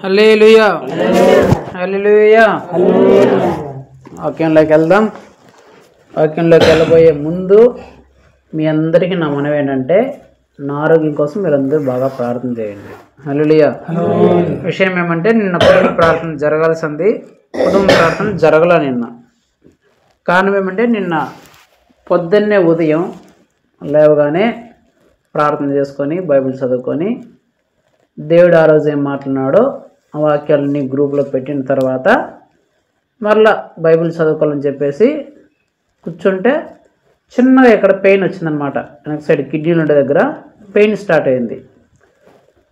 హల్లెలూయా హల్లెలూయా. వాక్యంలోకి వెళ్దాం. వాక్యంలోకి వెళ్ళబోయే ముందు మీ అందరికీ నా మనవి ఏంటంటే, నా ఆరోగ్యం కోసం మీరు అందరూ బాగా ప్రార్థన చేయండి. హల్లెలూయా. విషయం ఏమంటే, నిన్న కుటుంబ ప్రార్థన జరగాల్సింది, కుటుంబ ప్రార్థన జరగల నిన్న. కారణం ఏమంటే, నిన్న పొద్దున్నే ఉదయం లేవగానే ప్రార్థన చేసుకొని బైబిల్ చదువుకొని దేవుడు ఆ రోజు ఏం మాట్లాడినాడో ఆ వాక్యాలన్నీ గ్రూప్లో పెట్టిన తర్వాత మరలా బైబిల్ చదువుకోవాలని చెప్పేసి కూర్చుంటే చిన్నగా ఇక్కడ పెయిన్ వచ్చిందనమాట. వెనక సైడ్ కిడ్నీలు ఉండే దగ్గర పెయిన్ స్టార్ట్ అయింది.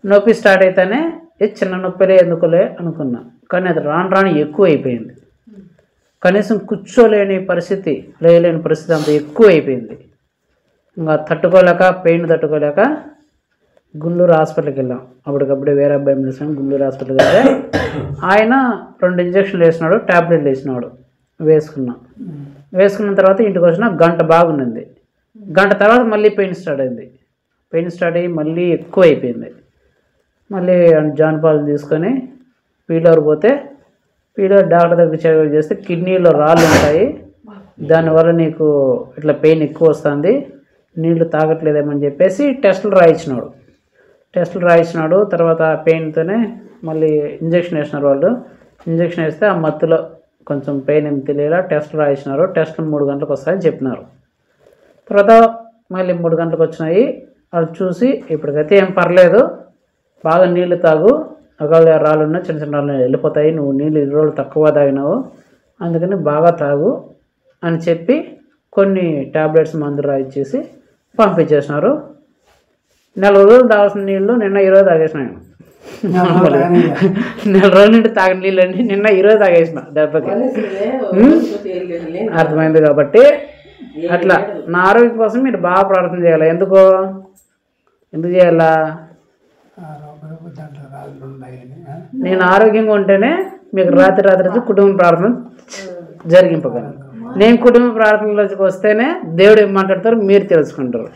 నొప్పి స్టార్ట్ అయితేనే ఇది చిన్న నొప్పిలే ఎందుకులే అనుకున్నా, కానీ అది రాను రాను ఎక్కువ అయిపోయింది. కనీసం కూర్చోలేని పరిస్థితి, లేయలేని పరిస్థితి అంత ఎక్కువ అయిపోయింది. ఇంకా తట్టుకోలేక, పెయిన్ తట్టుకోలేక గుంటూరు హాస్పిటల్కి వెళ్ళాం. అప్పటికప్పుడే వేరే అబ్బాయి పిలిచాం. గుంటూరు హాస్పిటల్కి వెళ్తే ఆయన 2 ఇంజక్షన్లు వేసినాడు, ట్యాబ్లెట్లు వేసినాడు. వేసుకున్న తర్వాత ఇంటికి వచ్చిన గంట బాగుండింది. గంట తర్వాత మళ్ళీ పెయిన్ స్టార్ట్ అయింది. పెయిన్ స్టార్ట్ అయ్యి మళ్ళీ ఎక్కువ అయిపోయింది. మళ్ళీ జాన్పాలు తీసుకొని పీలర్ పోతే పీలర్ డాక్టర్ దగ్గర చెక్ చేస్తే కిడ్నీలో రాళ్ళు ఉంటాయి, దానివల్ల నీకు ఇట్లా పెయిన్ ఎక్కువ వస్తుంది, నీళ్లు తాగట్లేదేమని చెప్పేసి టెస్టులు రాయించినాడు. తర్వాత పెయిన్తోనే మళ్ళీ ఇంజక్షన్ వేసినారు వాళ్ళు. ఇంజక్షన్ వేస్తే ఆ మత్తులో కొంచెం పెయిన్ ఏమి తెలియలా టెస్టులు రాయించినారు. టెస్టులు 3 గంటలకు వస్తాయని చెప్పినారు. తర్వాత మళ్ళీ 3 గంటలకు వచ్చినాయి. వాళ్ళు చూసి ఇప్పటికైతే ఏం పర్లేదు, బాగా నీళ్లు తాగు, ఒకవేళ రాళ్ళు ఉన్నా చిన్న చిన్న రాళ్ళు వెళ్ళిపోతాయి, నువ్వు నీళ్ళు 2 రోజులు తక్కువ తాగినావు, అందుకని బాగా తాగు అని చెప్పి కొన్ని ట్యాబ్లెట్స్ మందులు రాయించేసి పంపించేసినారు. 4 రోజులు తాగాల్సిన నీళ్ళు నిన్న 20 తాగేసినాను. 4 రోజుల నుండి తాగిన నీళ్ళండి నిన్న 20 తాగేసిన దెబ్బకి. అర్థమైంది. కాబట్టి అట్లా నా ఆరోగ్యం కోసం మీరు బాగా ప్రార్థన చేయాలి. ఎందుకు చేయాలా? నేను ఆరోగ్యంగా ఉంటేనే మీకు రాత్రి కుటుంబ ప్రార్థన జరిగింపగలను. నేను కుటుంబ ప్రార్థనలోకి వస్తేనే దేవుడు ఏం మాట్లాడతారో మీరు తెలుసుకుంటారు.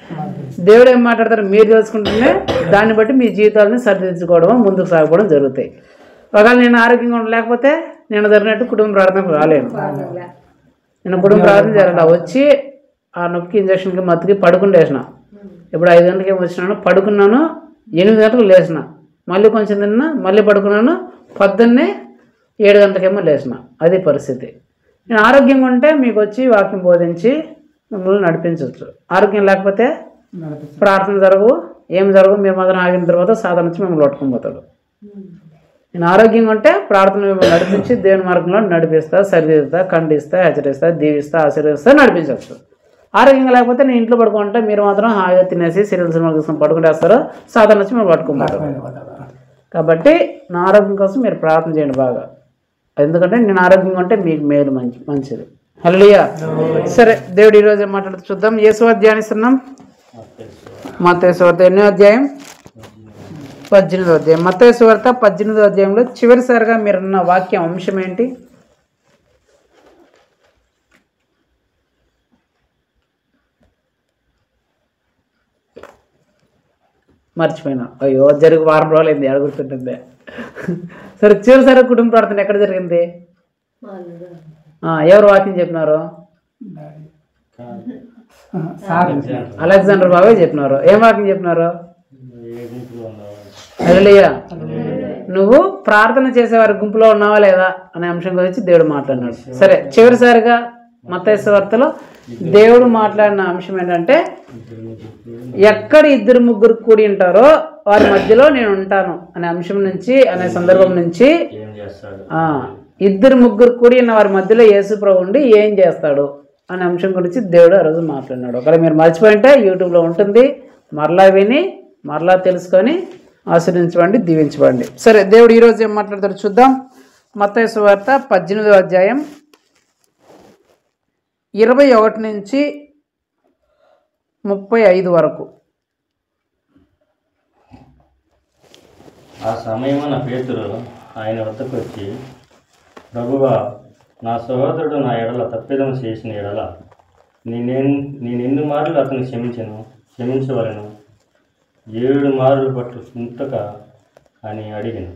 దేవుడు ఏం మాట్లాడతారో మీరు తెలుసుకుంటేనే దాన్ని బట్టి మీ జీవితాలని సరిదిద్దుకోవడం, ముందుకు సాగిపోవడం జరుగుతాయి. ఒకవేళ నేను ఆరోగ్యంగా ఉండలేకపోతే నేను జరిగినట్టు కుటుంబ ప్రార్థనకు రాలేను. నేను కుటుంబ ప్రార్థన జరగల, వచ్చి ఆ నొప్పికి ఇంజక్షన్కి మత్తుకి పడుకుండేసిన. ఇప్పుడు 5 గంటలకి వచ్చినాను, పడుకున్నాను, 8 గంటలకు లేచిన, మళ్ళీ కొంచెం తిన్నా, మళ్ళీ పడుకున్నాను, పొద్దున్నే 7 గంటలకేమో లేచిన. అది పరిస్థితి. నేను ఆరోగ్యంగా ఉంటే మీకు వచ్చి వాక్యం బోధించి మిమ్మల్ని నడిపించవచ్చు. ఆరోగ్యం లేకపోతే ప్రార్థన జరగవు, ఏం జరగవు. మీరు మాత్రం ఆగిన తర్వాత సాధన నుంచి మిమ్మల్ని పట్టుకొని పోతాడు. నేను ఆరోగ్యంగా ఉంటే ప్రార్థన మిమ్మల్ని నడిపించి దేవుని మార్గంలో నడిపిస్తా, సరిదిద్దుతా, ఖండిస్తా, హెచ్చరిస్తా, దీవిస్తా, ఆశీర్వదిస్తా, నడిపించవచ్చు. ఆరోగ్యంగా లేకపోతే నేను ఇంట్లో పడుకుంటే మీరు మాత్రం హాయిగా తినేసి సీరియల్ సినిమాలు తీసుకొని పడుకుంటేస్తారు, సాధన నుంచి మీరు పట్టుకుంటారు. కాబట్టి నా ఆరోగ్యం కోసం మీరు ప్రార్థన చేయండి బాగా. ఎందుకంటే నేను ఆరోగ్యంగా ఉంటే మీకు మేలు మంచిది. హల్లెలూయా. సరే, దేవుడు ఈరోజు ఏం మాట్లాడుతూ చూద్దాం. యేసు ధ్యానిస్తున్నాం. మత్తయి సువార్త ఎన్నో అధ్యాయం? 18వ అధ్యాయం. మత్తయి సువార్త 18వ అధ్యాయంలో చివరిసారిగా మీరున్న వాక్యం అంశం ఏంటి? మర్చిపోయినా. అయ్యో, జరిగి 1 వారం రోజులైంది, అడుగుతుంటుంది. సరే, చివరిసారి కుటుంబ ప్రార్థన ఎక్కడ జరిగింది? ఎవరు వాక్యం చెప్పినారు? అలెగ్జాండర్ బాబాయ్ చెప్పినారు. ఏం వాక్యం చెప్పినారు? హల్లెలూయా. నువ్వు ప్రార్థన చేసేవారి గుంపులో ఉన్నావా లేదా అనే అంశం గురించి దేవుడు మాట్లాడినాడు. సరే, చివరిసారిగా మత్తయి సువార్తలో దేవుడు మాట్లాడిన అంశం ఏంటంటే, ఎక్కడ 2-3 కూడి ఉంటారో వారి మధ్యలో నేను ఉంటాను అనే అంశం నుంచి, అనే సందర్భం నుంచి 2-3 కూడి ఉన్న వారి మధ్యలో యేసు ప్రభు ఉండి ఏం చేస్తాడు అనే అంశం గురించి దేవుడు ఆ రోజు మాట్లాడినాడు. ఒకవేళ మీరు మర్చిపోయింటే యూట్యూబ్లో ఉంటుంది, మరలా విని మరలా తెలుసుకొని ఆశీర్వదించండి, దీవించండి. సరే, దేవుడు ఈరోజు ఏం మాట్లాడతాడో చూద్దాం. మత్తయి సువార్త 18వ అధ్యాయం 21 నుంచి 35 వరకు. ఆ సమయమున పేతురు ఆయన వద్దకు వచ్చి, ప్రభువా, నా సహోదరుడు నా ఎడల తప్పిదం చేసిన ఎడల నేనెన్ని మార్లు అతను క్షమించవలను? 7 మార్లు పట్టు ఇంతక అని అడిగాను.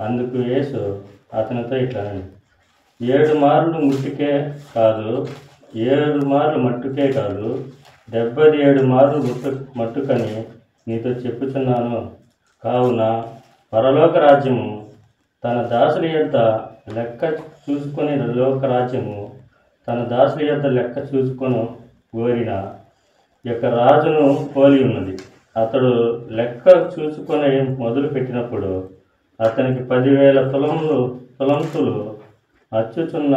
అందుకు యేసు అతనితో ఇట్లా, 7 మార్లు మట్టుకే కాదు 77 మార్లు మట్టుకని నీతో చెప్పుచున్నాను. కావున పరలోక రాజ్యము తన దాసుల యొద్ద లెక్క చూసుకొని కోరిన యొక్క రాజును పోలి ఉన్నది. అతడు లెక్క చూసుకొని మొదలు పెట్టినప్పుడు అతనికి 10,000 తలంతులు అచ్చుచున్న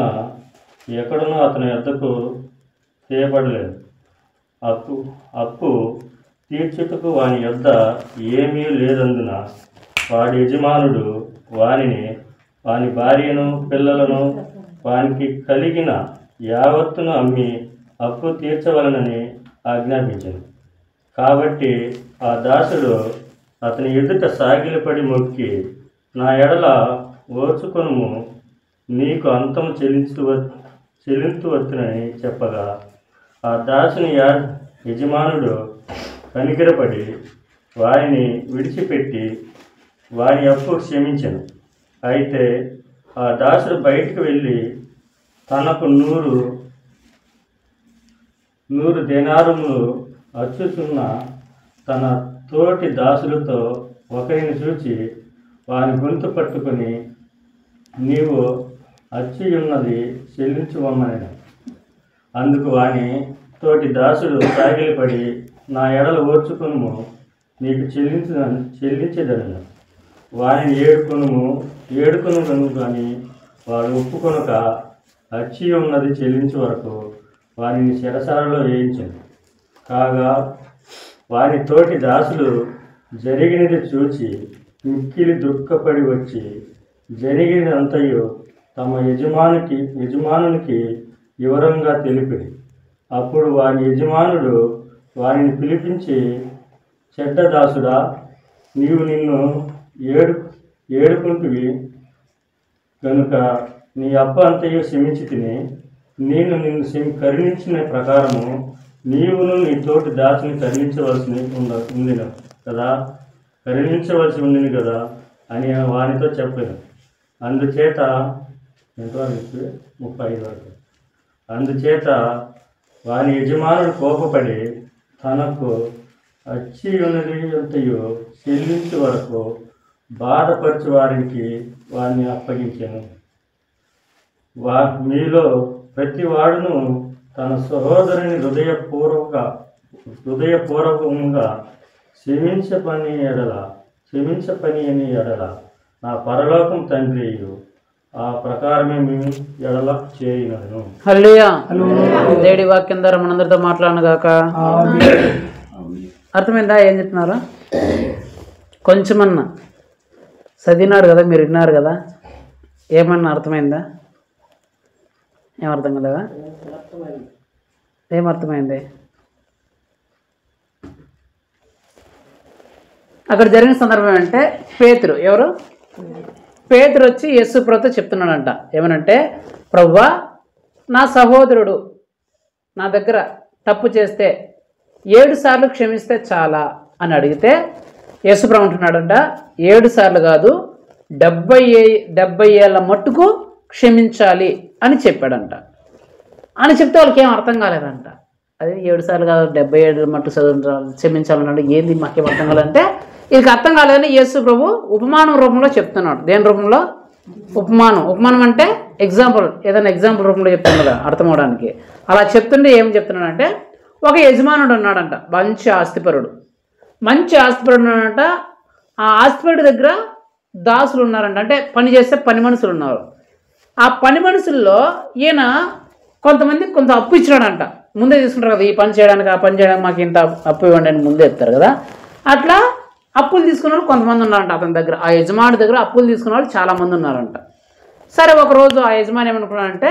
ఎక్కడనూ అతని యొద్దకు చేయబడలేదు. అప్పు తీర్చుటకు వాని యొద్ద ఏమీ లేదందున వాడి యజమానుడు వాని భార్యను పిల్లలను వానికి కలిగిన యావత్తును అమ్మి అప్పు తీర్చవలనని ఆజ్ఞాపించాను. కాబట్టి ఆ దాసుడు అతని ఎదుట సాగిలపడి మొక్కి, నా ఎడల ఓర్చుకొనుము, నీకు అంతము చెల్లించవచ్చునని చెప్పగా ఆ దాసుని యజమానుడు కనికరపడి వారిని విడిచిపెట్టి వారి అప్పు క్షమించెను. అయితే ఆ దాసుడు బయటికి వెళ్ళి తనకు 100 దేనారములు అచ్చుచున్న తన తోటి దాసులతో ఒకరిని చూచి వాని గొంతు పట్టుకొని, నీవు అచ్చియున్నది చెల్లించువమ్మనెను. అందుకు వాని తోటి దాసుడు సాగిలపడి, నా ఎడల ఓర్చుకొనుము, నీకు చెల్లించేదను. వారిని ఏడుకొను కానీ వాడు ఒప్పుకొనక అచ్చి ఉన్నది చెల్లించే వరకు వారిని చెరసాలలో వేయించాను. కాగా వారి తోటి దాసులు జరిగినది చూచి మిక్కిలి దుఃఖపడి వచ్చి జరిగినంతయు తమ యజమానునికి వివరంగా తెలిపిరి. అప్పుడు వారి యజమానుడు వారిని పిలిపించి, చెడ్డ దాసుడా, నీవు నిన్ను ఏడుకుంటువి కనుక నీ అప్పు అంతయు క్షమించి తిని, నేను నిన్ను కరుణించిన ప్రకారము నీవును నీ తోటి దాసుని కరుణించవలసి ఉండింది కదా అని వారితో చెప్పాను. అందుచేత 35 వరకు. అందుచేత వారి యజమానుడు కోపపడి తనకు అచ్చి ఉన్నది అంతయు చెల్లించే వరకు బాధపరచు వారికి వారిని అప్పగించాను. మీలో ప్రతి వాడును తన సహోదరుని హృదయపూర్వకంగా క్షమించపని అని ఎడల నా పరలోకం తండ్రి ఆ ప్రకారమే మేము ఎడల చేయను. హల్లెలూయా. దేవుడి వాక్యం ద్వారా మనందరితో మాట్లాడను గాక. అర్థమైందా ఏం చెప్తున్నారా? కొంచెమన్నా చదివినారు కదా, మీరు విన్నారు కదా, ఏమన్నా అర్థమైందా? ఏమర్థం కలదా? ఏమర్థమైంది? అక్కడ జరిగిన సందర్భం అంటే పేతురు వచ్చి యేసు ప్రభుతో చెప్తున్నాడంట. ఏమనంటే, ప్రభువా, నా సహోదరుడు నా దగ్గర తప్పు చేస్తే 7 సార్లు క్షమిస్తే చాలా అని అడిగితే యేసు ప్రభు అంటున్నాడంట, 7 సార్లు కాదు 70 ఏళ్ళ మట్టుకు క్షమించాలి అని చెప్పాడంట. అని చెప్తే వాళ్ళకి ఏం అర్థం కాలేదంట. అదే 7 సార్లు కాదు 70 ఏళ్ళ మట్టు క్షమించాలన్నాడు, ఏంది మాకేం అర్థం కాలేదంటే, ఇది అర్థం కాలేదని యేసు ప్రభు ఉపమానం రూపంలో చెప్తున్నాడు. దేని రూపంలో? ఉపమానం అంటే ఎగ్జాంపుల్, ఏదైనా ఎగ్జాంపుల్ రూపంలో చెప్తాను కదా అర్థం అవడానికి. అలా చెప్తుంటే ఏం చెప్తున్నాడంటే, ఒక యజమానుడు ఉన్నాడంట, మంచి ఆస్తిపరుడు ఉన్నాడంట. ఆ ఆస్తిపరుడి దగ్గర దాసులు ఉన్నారంట, అంటే పని చేస్తే పని మనుషులు ఉన్నారు. ఆ పని మనుషుల్లో ఈయన కొంత అప్పు ఇచ్చినాడంట. ముందే తీసుకుంటారు కదా, ఈ పని చేయడానికి ఆ పని చేయడానికి మాకు ఇంత అప్పు ఇవ్వండి అని ముందే ఇస్తారు కదా. అట్లా అప్పులు తీసుకున్న వాళ్ళు కొంతమంది ఉన్నారంట అతని దగ్గర. ఆ యజమాని దగ్గర అప్పులు తీసుకున్న వాళ్ళు చాలామంది ఉన్నారంట. సరే, ఒకరోజు ఆ యజమాని ఏమనుకున్నాడంటే,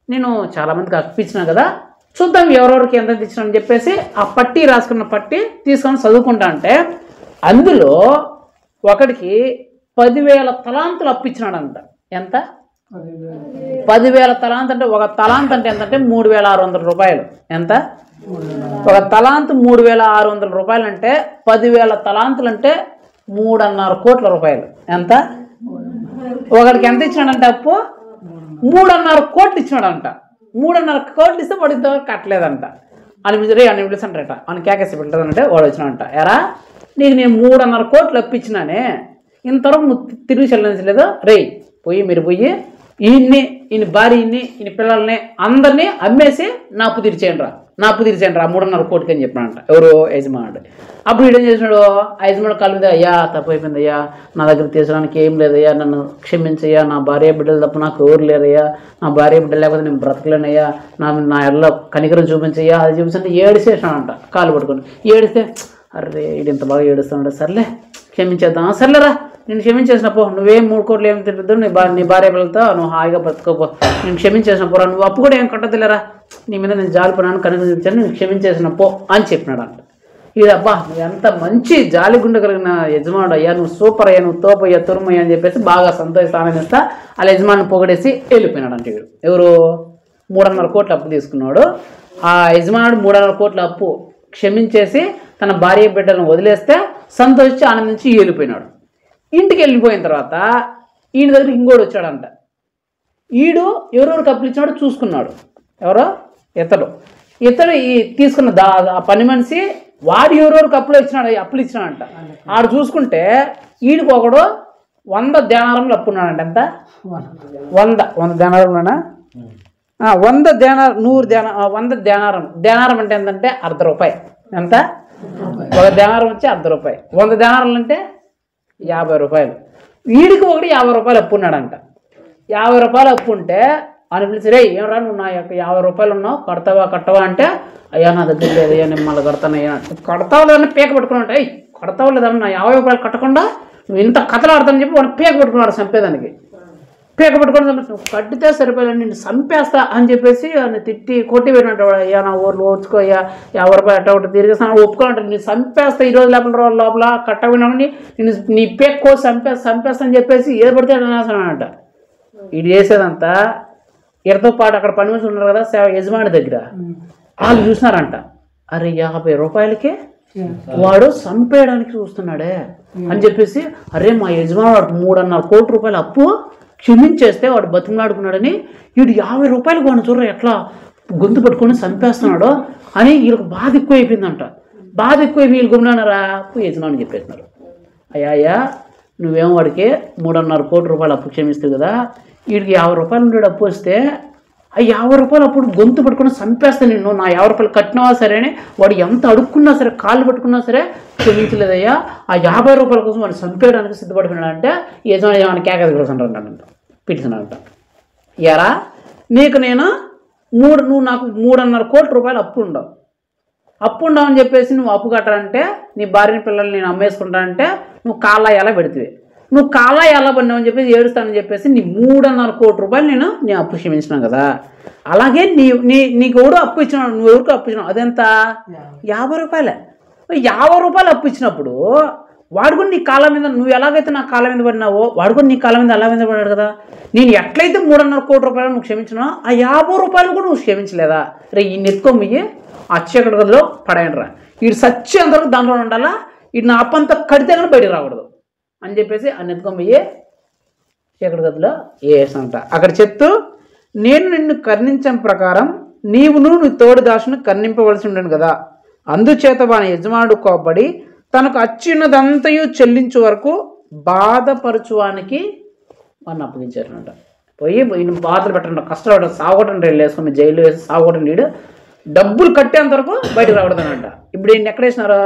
నేను చాలామందికి అప్పు ఇచ్చినా కదా, చూద్దాం ఎవరెవరికి ఎంత ఇచ్చినా అని చెప్పేసి ఆ పట్టీ రాసుకున్న పట్టీ తీసుకొని చదువుకుంటా అంటే అందులో ఒకడికి 10,000 తలాంతులు అప్పు ఇచ్చినాడంట. ఎంత? 10,000 తలాంత్ అంటే, ఒక తలాంత్ అంటే ఎంతంటే 3,600 రూపాయలు. ఎంత? ఒక తలాంత్ 3,600 రూపాయలు అంటే 10,000 తలాంతులు అంటే 3.5 కోట్ల రూపాయలు. ఎంత? ఒకడికి ఎంత ఇచ్చినాడంట అప్పు? 3.5 కోట్లు ఇచ్చినాడంట. 3.5 కోట్లు ఇస్తే వాడు ఇంతవరకు కట్టలేదంట. అని పిలిచంటారట. అని కేకేసి పెట్టదంటే వాడు వచ్చినాడంట, ఎరా నీకు నేను 3.5 కోట్లు అప్పించినానే, ఇంతవరకు నువ్వు తిరిగి చెల్లించలేదు. మీరు పోయి ఈయన భార్యని ఈయన పిల్లల్ని అందరినీ అమ్మేసి నా అప్పు తీర్చేయండి రా 3.5 కోటికి అని చెప్పినాడంట. ఎవరు? యజమానుడు. అప్పుడు వీడేం చేసినాడు? ఆ యజమానుడు కాళ్ళ మీద, అయ్యా తప్పు అయిపోయిందయ్యా, నా దగ్గర తీర్చడానికి ఏం లేదయ్యా, నన్ను క్షమించయ్యా, నా భార్య బిడ్డలు తప్ప నాకు ఎవరు లేరయ్యా, నా భార్య బిడ్డలు లేకపోతే నేను బ్రతకలేనయ్యా, నా ఎడలో కనికరం చూపించయ్యా, అది చూపించండి ఏడిసేసినాడంట. కాలు పట్టుకొని ఏడిస్తే, అరే ఇది ఇంత బాగా ఏడుస్తున్నాడు, సర్లే క్షమించేద్దాం, సర్లేరా నేను క్షమించేసినపో, నువ్వేం 3 కోట్లు ఏమి తిరుగుతావు, నీ భార్య పిల్లలతో నువ్వు హాయిగా బ్రతుకోపో, నేను క్షమించేసినపోరా, నువ్వు అప్పు కూడా ఏం కట్టదులేరా, నీ మీద నేను జాలిపోయినాను కనుక చూపించాను, నేను క్షమించేసినపో అని చెప్పినాడు అంట. ఇదబ్బా నువ్వు ఎంత మంచి జాలి గుండె కలిగిన యజమానుడు అయ్యా, నువ్వు సూపర్ అయ్యా, నువ్వు తోపయ్యా, తురుమయ్యా అని చెప్పేసి బాగా సంతోషిస్తా ఆనందిస్తా వాళ్ళ యజమాని పొగడేసి వెళ్ళిపోయినాడు అంటే. వీడు ఎవరు? 3.5 కోట్లు అప్పు తీసుకున్నాడు. ఆ యజమానుడు 3.5 కోట్ల అప్పు క్షమించేసి తన భార్య బిడ్డలను వదిలేస్తే సంతోషించి ఆనందించి వెళ్ళిపోయినాడు. ఇంటికి వెళ్ళిపోయిన తర్వాత ఈయన దగ్గర ఇంకోడు వచ్చాడంట. ఈడు ఎవరెవరికి అప్పులు ఇచ్చినాడో చూసుకున్నాడు. ఎవరో ఇతడు ఈ తీసుకున్న ఆ పని మనిషి వాడు ఎవరెవరికి అప్పులు ఇచ్చినాడంట. ఆడు చూసుకుంటే ఈడికి ఒకడు 100 దేనారంలో అప్పు ఉన్నాడంట. ఎంత? 100 దేనారంలోనా? 100 దేనారం, 100 దేనారం. దేనారం అంటే ఎంతంటే ₹1/2. ఎంత? 1 దేనారం వచ్చి ₹1/2. 100 దేనారాలు అంటే ₹50. వీడికి ఒకటి ₹50 అప్పు ఉన్నాడంట. ₹50 అప్పు ఉంటే అని పిలిచి, ఏమరా నువ్వు నా యొక్క ₹50 ఉన్నావు, కట్టవా అంటే, అయ్యా నా దగ్గర లేదయ్యా, నేను మళ్ళీ కడతానయ్యా. కడతావు లేదని పేక పెట్టుకున్నాడు. కడతావు లేదన్నా నా ₹50 కట్టకుండా నువ్వు ఇంత కథలు ఆడతానని చెప్పి వాడు పేక పెట్టుకున్నాడు చంపేదానికి. పేక పెట్టుకొని నువ్వు కట్టితే సరిపోయా, నేను చంపేస్తా అని చెప్పేసి ఆయన తిట్టి కొట్టి పెట్టినట్టు, అయ్యా నా ఊర్లో ఓర్చుకో అయ్యా, ₹50 అట్ట ఒకటి తిరిగేస్తాను ఒప్పుకోండి, నేను చంపేస్తా ఈ రోజు లోపల కట్టవినామని నేను నీ పేక కోసి చంపేస్తా అని చెప్పేసి ఏది పడితే అనేసానంట. ఇది చేసేదంతా ఇరతో పాటు అక్కడ పని మనుషులు ఉన్నారు కదా యజమాని దగ్గర, వాళ్ళు చూసినారంట. అరే ₹50కే వాడు చంపేయడానికి చూస్తున్నాడే అని చెప్పేసి, అరే మా యజమానుడు ₹3.5 కోట్ల అప్పు క్షమించేస్తే వాడు బతిమలాడుకున్నాడని వీడు ₹50 వాడిని చూడరా ఎట్లా గొంతు పట్టుకొని చంపేస్తున్నాడు అని వీళ్ళకి బాధ ఎక్కువ అయిపోయిందంట. బాధ ఎక్కువ వీళ్ళు గుమ్మినారా యజమాని చెప్పేస్తున్నారు, అయ్యా నువ్వేం వాడికి ₹3.5 కోట్ల అప్పు క్షమిస్తావు కదా, వీడికి ₹50 ఉండేది అప్పు వస్తే ఆ ₹50 అప్పుడు గొంతు పట్టుకుని చంపేస్తా నిన్ను, నా ₹50 కట్టినవా సరే అని వాడు ఎంత అడుక్కున్నా సరే కాళ్ళు పట్టుకున్నా సరే క్షమించలేదయ్యా, ఆ ₹50 కోసం వాడు చంపేయడానికి సిద్ధపడిపోయినాడంటే యజమాని కేకది కూర్చుంటాడంట పిలిచినాడంట. ఎరా నీకు నేను నువ్వు నాకు ₹3.5 కోట్ల అప్పు ఉండవని చెప్పేసి నువ్వు అప్పు కట్టాలంటే నీ భార్యని పిల్లల్ని నేను అమ్మేసుకుంటానంటే నువ్వు కాళ్ళ ఎలా పెడితే, నువ్వు కాళ్ళ ఎలా పడినావని చెప్పేసి ఏడుస్తానని చెప్పేసి నీ ₹3.5 కోట్ల నేను అప్పు క్షమించినాను కదా. అలాగే నీకు ఎవరు అప్పు ఇచ్చినావు, నువ్వు ఎవరికి అప్పు ఇచ్చినావు, అదెంత? ₹50. ₹50 అప్పు ఇచ్చినప్పుడు వాడు కూడా నీ కాళ్ళ మీద, నువ్వు ఎలాగైతే నా కాళ్ళ మీద పడినావో వాడు కూడా నీ కాళ్ళ మీద అలా మీద పడ్డాడు కదా. నేను ఎట్లయితే ₹3.5 కోట్ల నువ్వు క్షమించినావు, ఆ ₹50 కూడా నువ్వు క్షమించలేదా? ఈ నెత్తుకొమ్మి ఆ చీకటి గదిలో పడేయండి రా, వీడు సచ్చేంతవరకు దాంట్లో ఉండాలా, వీడు నా అప్పంతా కడితే కానీ బయటకు రాకూడదు అని చెప్పేసి ఆ నెత్తుకొమ్మి చీకటి గదిలో వేసాంట. అక్కడ చెప్తూ, నేను నిన్ను కర్ణించిన ప్రకారం నీవును నీ తోడు దాసును కర్ణింపవలసి ఉండను కదా, అందుచేత వాని యజమానుడు కోపడి తనకు అచ్చిన్నదంతయు చెల్లించే వరకు బాధపరచువానికి వాడిని అప్పగించారనమాట. పోయి ఈయన బాధలు పెట్టండి, కష్టపడ సాగొట్టండి, వీళ్ళు వేసుకొని జైలు వేసి సాగొట్టండి, వీడు డబ్బులు కట్టేంత వరకు బయటకు రాకూడదనంట. ఇప్పుడు ఈయన ఎక్కడ వేసినారు?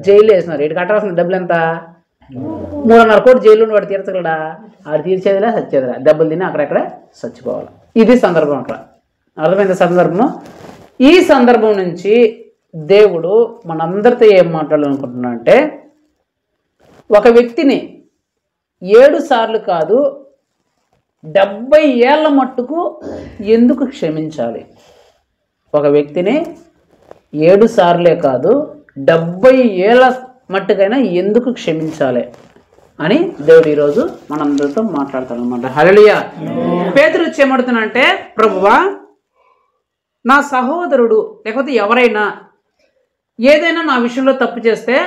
జైలు వేసినారు. ఇటు కట్టాల్సిన డబ్బులు ఎంత? 3.5 కోట్లు జైలు వాడు తీర్చగలడా? ఆడు తీర్చేదిలే సచ్చేదిలే, దెబ్బలు తిని అక్కడెక్కడే చచ్చిపోవాలి. ఇది సందర్భం. అక్కడ అర్థమైంది సందర్భము. ఈ సందర్భం నుంచి దేవుడు మనందరితో ఏం మాట్లాడాలనుకుంటున్నా అంటే, ఒక వ్యక్తిని 7 సార్లు కాదు 70 ఏళ్ల మట్టుకు ఎందుకు క్షమించాలి? ఒక వ్యక్తిని 7 సార్లే కాదు 70 ఏళ్ళ మట్టుకైనా ఎందుకు క్షమించాలి అని దేవుడు ఈరోజు మనందరితో మాట్లాడతాడు అనమాట. హల్లెలూయా. పేతురు ఏమడుతున్నంటే, ప్రభువా నా సహోదరుడు లేకపోతే ఎవరైనా ఏదైనా నా విషయంలో తప్పు చేస్తే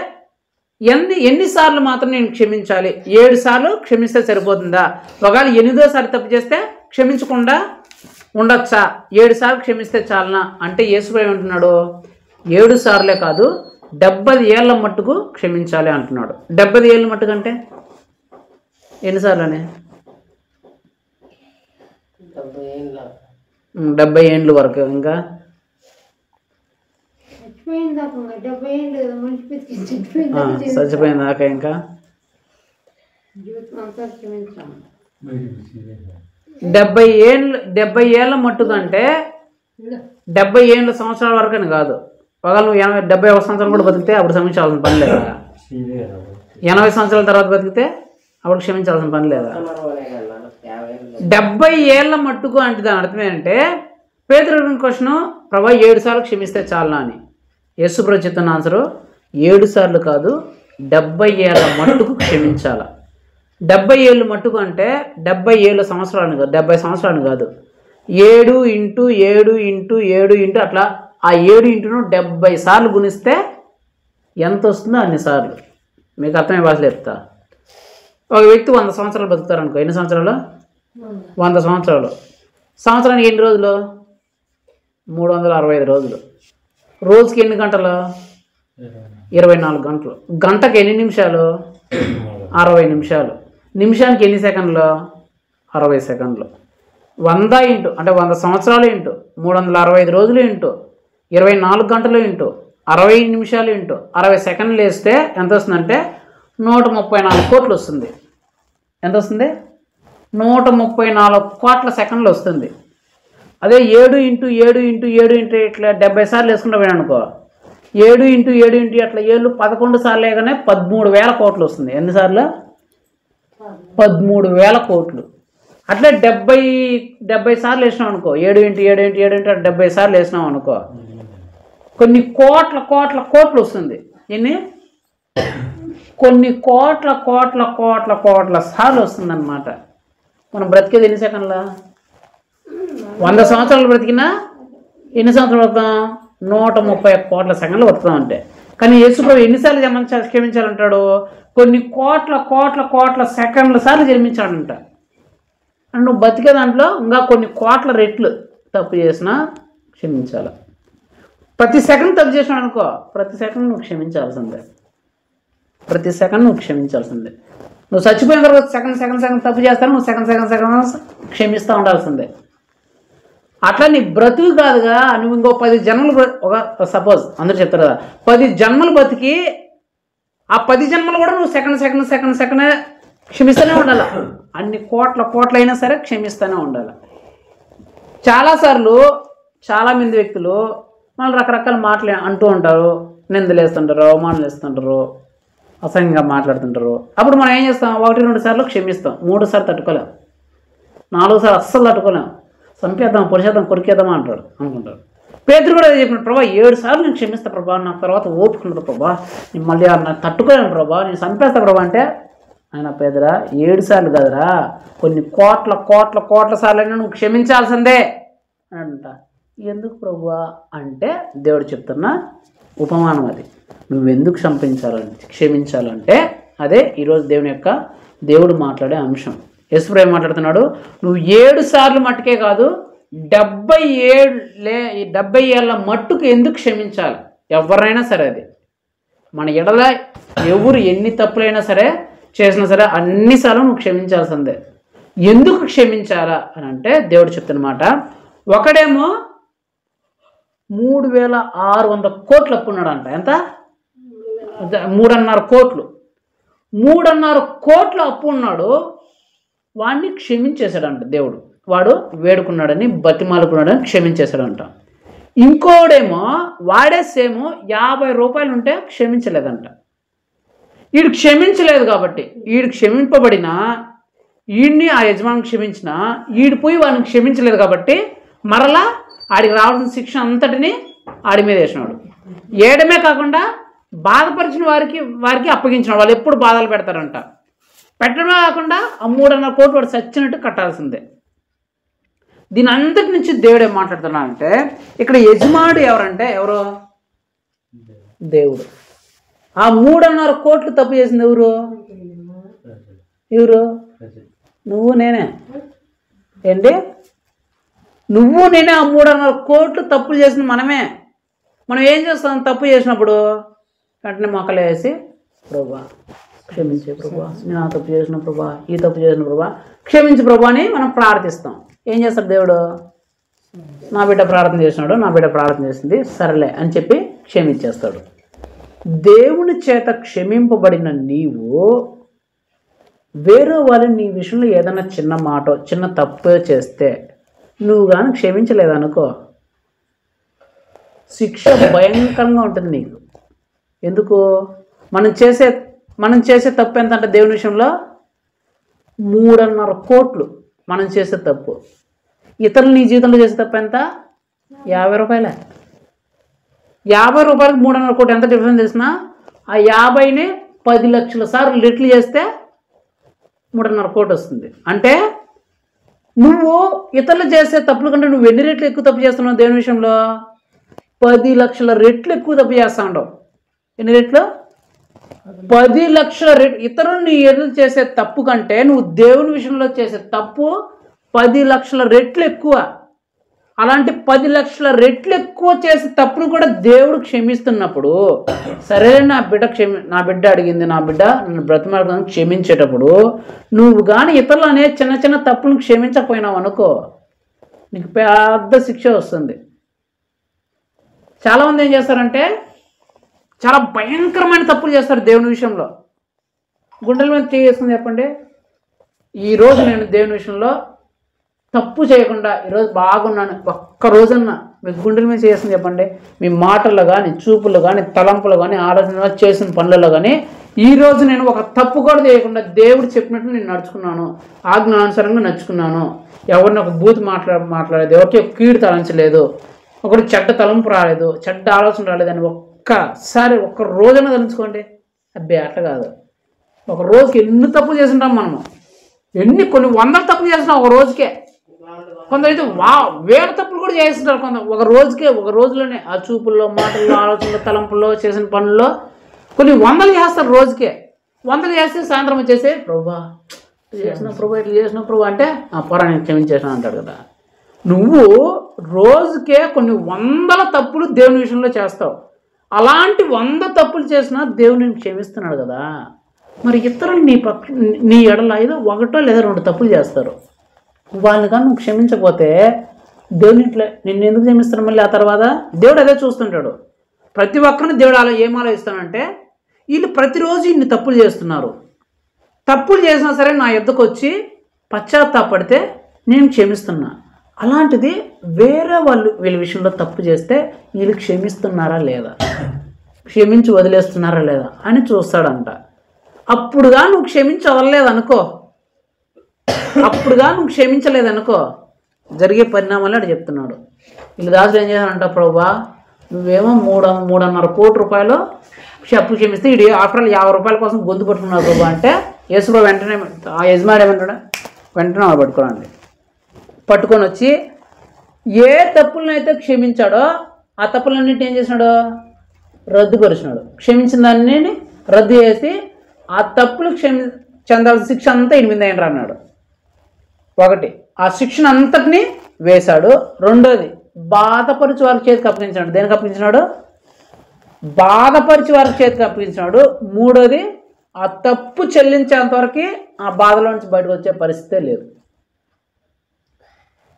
ఎన్నిసార్లు మాత్రం నేను క్షమించాలి? 7 సార్లు క్షమిస్తే సరిపోతుందా? ఒకవేళ 8వ సారి తప్పు చేస్తే క్షమించకుండా ఉండొచ్చా? 7 సార్లు క్షమిస్తే చాలనా అంటే యేసుప్రభు ఏమంటున్నాడు? 7 సార్లే కాదు, 70 ఏళ్ళ మట్టుకు క్షమించాలి అంటున్నాడు. 70 ఏళ్ళ మట్టుకు అంటే ఎన్నిసార్లు అని? 70 ఏండ్ల వరకు. ఇంకా చచ్చిపోయిన దాకా ఇంకా 70 ఏళ్ళ మట్టుకు అంటే 70 ఏళ్ళ సంవత్సరాల వరకు అని కాదు. ఒకవేళ నువ్వు 71 సంవత్సరాలు కూడా బతికితే అప్పుడు క్షమించాల్సిన పని లేదా? 80 సంవత్సరాల తర్వాత బతికితే అప్పుడు క్షమించాల్సిన పని లేదా? 70 ఏళ్ళ మట్టుకు అంటే దాని అర్థం ఏంటంటే, పేతురు క్వశ్చన్, ప్రభా 7 సార్లు క్షమిస్తే చాలనా అని. యేసుప్రభు చెప్తున్న ఆన్సరు 7 సార్లు కాదు, 70 ఏళ్ళ మట్టుకు క్షమించాల. 70 ఏళ్ళు మట్టుకు అంటే 70 ఏళ్ళ సంవత్సరాలు కాదు, 70 సంవత్సరాలు కాదు. 7 ఇంటూ 7 ఇంటూ 7 ఇంటూ అట్లా ఆ 7 ఇంటూను 70 సార్లు గుణిస్తే ఎంత వస్తుందో అన్ని సార్లు. మీకు అర్థమయ్యే భాషలో చెప్తా. ఒక వ్యక్తి 100 సంవత్సరాలు బతుకుతారు అనుకో. ఎన్ని సంవత్సరాలు? 100 సంవత్సరాలు. సంవత్సరానికి ఎన్ని రోజులు? 365 రోజులు. రోజుకి ఎన్ని గంటలు? 24 గంటలు. గంటకి ఎన్ని నిమిషాలు? 60 నిమిషాలు. నిమిషానికి ఎన్ని సెకండ్లు? 60 సెకండ్లు. 100 ఇంటూ అంటే 100 సంవత్సరాలు ఇంటూ 365 రోజులు ఇంటూ 24 గంటలు ఇంటూ 60 నిమిషాలు ఇంటూ 60 సెకండ్లు వేస్తే ఎంత వస్తుందంటే 134 కోట్లు వస్తుంది. ఎంత వస్తుంది? 134 కోట్ల సెకండ్లు వస్తుంది. అదే 7 ఇంటూ 7 ఇంటూ 7 ఇంటూ ఇట్లా 70 సార్లు వేసుకుంటా పోయినా అనుకో, 7 ఇంటూ 7 ఇంటూ అట్లా 7 11 సార్లు వేయగానే 13,000 కోట్లు వస్తుంది. ఎన్నిసార్లు? 13,000 కోట్లు. అట్లా 70 సార్లు వేసినాం అనుకో, 7 ఇంటూ 7 ఇంటూ 7 ఇంటూ 70 సార్లు వేసినాం అనుకో, కొన్ని కోట్ల కోట్ల కోట్లు వస్తుంది. ఎన్ని? కొన్ని కోట్ల కోట్ల కోట్ల కోట్ల సార్లు వస్తుంది అన్నమాట. మనం బ్రతికేది ఎన్ని సెకండ్ల? 100 సంవత్సరాలు బ్రతికినా ఎన్ని సంవత్సరాలు బతుకుతాం? 130 కోట్ల సెకండ్లు బతుకుతాం అంటే. కానీ యేసుప్రభు ఎన్నిసార్లు క్షమించాలంటాడు? కొన్ని కోట్ల కోట్ల కోట్ల సెకండ్ల సార్లు జన్మించాడంట. అంటే నువ్వు బతికే దాంట్లో ఇంకా కొన్ని కోట్ల రెట్లు తప్పు చేసినా క్షమించాలి. ప్రతి సెకండ్ తప్పు చేసినావు అనుకో, ప్రతి సెకండ్ నువ్వు క్షమించాల్సిందే. ప్రతి సెకండ్ నువ్వు క్షమించాల్సిందే. నువ్వు చచ్చిపోయిన తర్వాత సెకండ్ తప్పు చేస్తాను, నువ్వు సెకండ్ క్షమిస్తూ ఉండాల్సిందే. అట్లా నీ బ్రతుకు కాదుగా, నువ్వు ఇంకో 10 జన్మలు ఒక సపోజ్ అందరూ చెప్తారు కదా, 10 జన్మలు బతికి ఆ 10 జన్మలు కూడా నువ్వు సెకండ్ క్షమిస్తూనే ఉండాలి. అన్ని కోట్ల అయినా సరే క్షమిస్తూనే ఉండాలి. చాలాసార్లు చాలామంది వ్యక్తులు వాళ్ళు రకరకాల మాటలు అంటూ ఉంటారు, నిందలేస్తుంటారు, అవమానాలు వేస్తుంటారు, అసహ్యంగా మాట్లాడుతుంటారు. అప్పుడు మనం ఏం చేస్తాం? 1-2 సార్లు క్షమిస్తాం, 3 సార్లు తట్టుకోలేం, 4 సార్లు అస్సలు తట్టుకోలేం, చంపేద్దాం, పొడిచేద్దాం, కొరికేద్దామా అంటారు అనుకుంటారు. పేతురు కూడా చెప్పిన, ప్రభా 7 సార్లు నేను క్షమిస్తా ప్రభా, నాకు తర్వాత ఓపిక ఉండదు ప్రభా, నేను మళ్ళీ నాకు తట్టుకోలేను ప్రభా, నేను చంపేస్తా ప్రభా అంటే, ఆయన పేదరా 7 సార్లు కదరా, కొన్ని కోట్ల కోట్ల కోట్ల సార్లు అయినా నువ్వు క్షమించాల్సిందే అంట. ఎందుకు ప్రభువా అంటే దేవుడు చెప్తున్న ఉపమానం అది. నువ్వెందుకు క్షమించాలంటే అదే ఈరోజు దేవుడు మాట్లాడే అంశం. యేసుప్రభు ఏం మాట్లాడుతున్నాడు? నువ్వు 7 సార్లు మట్టుకే కాదు, 70 ఏళ్ళ మట్టుకు ఎందుకు క్షమించాలి? ఎవరైనా సరే, అది మన ఎడల ఎవరు ఎన్ని తప్పులైనా సరే చేసినా సరే అన్నిసార్లు నువ్వు క్షమించాల్సిందే. ఎందుకు క్షమించాలా అని అంటే దేవుడు చెప్తున్నమాట, ఒకడేమో 3,600 కోట్లు అప్పున్నాడు అంట. ఎంత? 3.5 కోట్లు. 3.5 కోట్ల అప్పు ఉన్నాడు, వాడిని క్షమించేశాడంట దేవుడు. వాడు వేడుకున్నాడని బతిమాలుకున్నాడని క్షమించేశాడంట. ఇంకోడేమో వాడే సేమ్ 50 రూపాయలు ఉంటే క్షమించలేదంట. వీడు క్షమించలేదు కాబట్టి, వీడు క్షమింపబడినా వీడిని ఆ యజమాని క్షమించిన, వీడు పోయి వాడిని క్షమించలేదు కాబట్టి మరలా ఆడికి రావాల్సిన శిక్ష అంతటిని ఆడి మీద వేసినాడు. ఏడమే కాకుండా బాధపరిచిన వారికి అప్పగించినాడు. వాళ్ళు ఎప్పుడు బాధలు పెడతారంట. పెట్టడమే కాకుండా ఆ 3.5 కోట్లు వాడు చచ్చినట్టు కట్టాల్సిందే. దీని అంతటి నుంచి దేవుడు ఏం మాట్లాడుతున్నా అంటే, ఇక్కడ యజమానుడు ఎవరంటే ఎవరు? దేవుడు. ఆ 3.5 కోట్లు తప్పు చేసింది ఎవరు? నువ్వు నేనే. ఏంటి? నువ్వు నేనే. ఆ 3.5 కోట్లు తప్పులు చేసింది మనమే. మనం ఏం చేస్తాం? తప్పు చేసినప్పుడు వెంటనే మొక్కలు వేసి, ప్రభా క్షమించే ప్రభా, నేను ఆ తప్పు చేసిన ప్రభా, ఈ తప్పు చేసిన ప్రభా, క్షమించు ప్రభా అని మనం ప్రార్థిస్తాం. ఏం చేస్తాడు దేవుడు? నా బిడ్డ ప్రార్థన చేసినాడు, నా బిడ్డ ప్రార్థన చేసింది, సరేలే అని చెప్పి క్షమించేస్తాడు. దేవుని చేత క్షమింపబడిన నీవు వేరే వాళ్ళని నీ విషయంలో ఏదైనా చిన్న మాట, చిన్న తప్పు చేస్తే నువ్వు కానీ క్షమించలేదనుకో, శిక్ష భయంకరంగా ఉంటుంది నీకు. ఎందుకు? మనం చేసే తప్పు ఎంత అంటే దేవుని విషయంలో 3.5 కోట్లు మనం చేసే తప్పు. ఇతరులు నీ జీవితంలో చేసే తప్పు ఎంత? 50 రూపాయలే. 50 రూపాయలకు 3.5 కోట్లు ఎంత డిఫరెన్స్ తెలిసినా? ఆ 50ని 10 లక్షల సార్లు రెట్లు చేస్తే 3.5 కోట్లు వస్తుంది. అంటే నువ్వు ఇతరులు చేసే తప్పుల కంటే నువ్వు ఎన్ని రెట్లు ఎక్కువ తప్పు చేస్తున్నావు దేవుని విషయంలో? 10 లక్షల రెట్లు ఎక్కువ తప్పు చేస్తా ఉండవు. ఎన్ని రెట్లు? 10 లక్షల రెట్లు. ఇతరులు నీ ఎదురు చేసే తప్పు కంటే నువ్వు దేవుని విషయంలో చేసే తప్పు 10 లక్షల రెట్లు ఎక్కువ. అలాంటి 10 లక్షల రెట్లు ఎక్కువ చేసే తప్పును కూడా దేవుడు క్షమిస్తున్నప్పుడు, సరే నా బిడ్డ అడిగింది, నా బిడ్డ నన్ను బ్రతిమాలను క్షమించేటప్పుడు నువ్వు కానీ ఇతరులు అనే చిన్న చిన్న తప్పులను క్షమించకపోయినావు అనుకో, నీకు పెద్ద శిక్ష వస్తుంది. చాలామంది ఏం చేస్తారంటే చాలా భయంకరమైన తప్పులు చేస్తారు దేవుని విషయంలో. గుండెల మీద చేసుకుని చెప్పండి, ఈరోజు నేను దేవుని విషయంలో తప్పు చేయకుండా ఈరోజు బాగున్నాను, ఒక్కరోజన్నా మీకు గుండెల మీద చేసుకుని చెప్పండి, మీ మాటల్లో కానీ, చూపుల్లో కానీ, తలంపులో కానీ, ఆలోచన చేసిన పనులలో కానీ, ఈరోజు నేను ఒక తప్పు కూడా చేయకుండా దేవుడు చెప్పినట్టు నేను నడుచుకున్నాను, ఆజ్ఞానుసారంగా నడుచుకున్నాను, ఎవరిని ఒక బూత్ మాట్లాడలేదు, ఎవరికి ఒక కీడు తలంచలేదు, ఒకటి చెడ్డ తలంపు రాలేదు, చెడ్డ ఆలోచన రాలేదని ఒక్కసారి ఒక్క రోజున తలంచుకోండి. అబ్బే అట్లా కాదు. ఒక రోజుకి ఎన్ని తప్పులు చేస్తుంటాం మనము, కొన్ని వందల తప్పులు చేస్తున్నాం ఒక రోజుకే. కొందరైతే వేల తప్పులు కూడా చేస్తుంటారు కొంత ఒక రోజులోనే. ఆ చూపుల్లో, మాటల్లో, ఆలోచనలో, తలంపుల్లో, చేసిన పనుల్లో కొన్ని వందలు చేస్తారు రోజుకే. వందలు చేస్తే సాయంత్రం వచ్చేసి ప్రభా ఇట్లా చేసిన ప్రభా అంటే ఆ పొర నేను క్షమించేసాను అంటాడు కదా. నువ్వు రోజుకే కొన్ని వందల తప్పులు దేవుని విషయంలో చేస్తావు. అలాంటి 100 తప్పులు చేసినా దేవుని క్షమిస్తున్నాడు కదా. మరి ఇతరులు నీ ఎడల ఏదో 1 లేదా 2 తప్పులు చేస్తారు, వాళ్ళని కానీ నువ్వు క్షమించకపోతే దేవుని ఇట్లా నిన్ను ఎందుకు క్షమిస్తాను? మళ్ళీ ఆ తర్వాత దేవుడు అదే చూస్తుంటాడు. ప్రతి ఒక్కరిని దేవుడు ఏం ఆలోచిస్తానంటే, వీళ్ళు ప్రతిరోజు ఇన్ని తప్పులు చేస్తున్నారు, తప్పులు చేసినా సరే నా యొద్దకు వచ్చి పశ్చాత్తాపడితే నేను క్షమిస్తున్నా. అలాంటిది వేరే వీళ్ళ విషయంలో తప్పు చేస్తే వీళ్ళు క్షమిస్తున్నారా లేదా, క్షమించి వదిలేస్తున్నారా లేదా అని చూస్తాడంట. అప్పుడుగా నువ్వు క్షమించవలేదనుకో, నువ్వు క్షమించలేదనుకో, జరిగే పరిణామాలు అటు చెప్తున్నాడు. వీళ్ళు దాసులు ఏం చేశారంట, ప్రభా నువ్వేమో 3.5 కోట్ల రూపాయలు అప్పు క్షమిస్తే ఇది ఆఫ్టర్ 50 రూపాయల కోసం గొంతు పట్టుకున్నాడు ప్రభా అంటే, యేసుప్రభు వెంటనే ఆ యజమాని ఏమంటాడు, వెంటనే వాళ్ళు పట్టుకొని వచ్చి ఏ తప్పులనైతే క్షమించాడో ఆ తప్పులన్నింటినీ ఏం చేసినాడు, రద్దుపరిచినాడు. క్షమించిన దాన్ని రద్దు చేసి ఆ తప్పులు చెందాల్సిన శిక్ష అంతా 8 అయ్యిండ్రు అన్నాడు. ఒకటి, ఆ శిక్షణ అంతటినీ వేశాడు. రెండోది, బాధపరిచి వారి చేతికి అప్పగించినాడు. దేనికి అప్పగించినాడు? బాధపరిచి వారి చేతికి అప్పగించినాడు. మూడోది, ఆ తప్పు చెల్లించేంత వరకు ఆ బాధలో నుంచి బయటకు వచ్చే పరిస్థితే లేదు.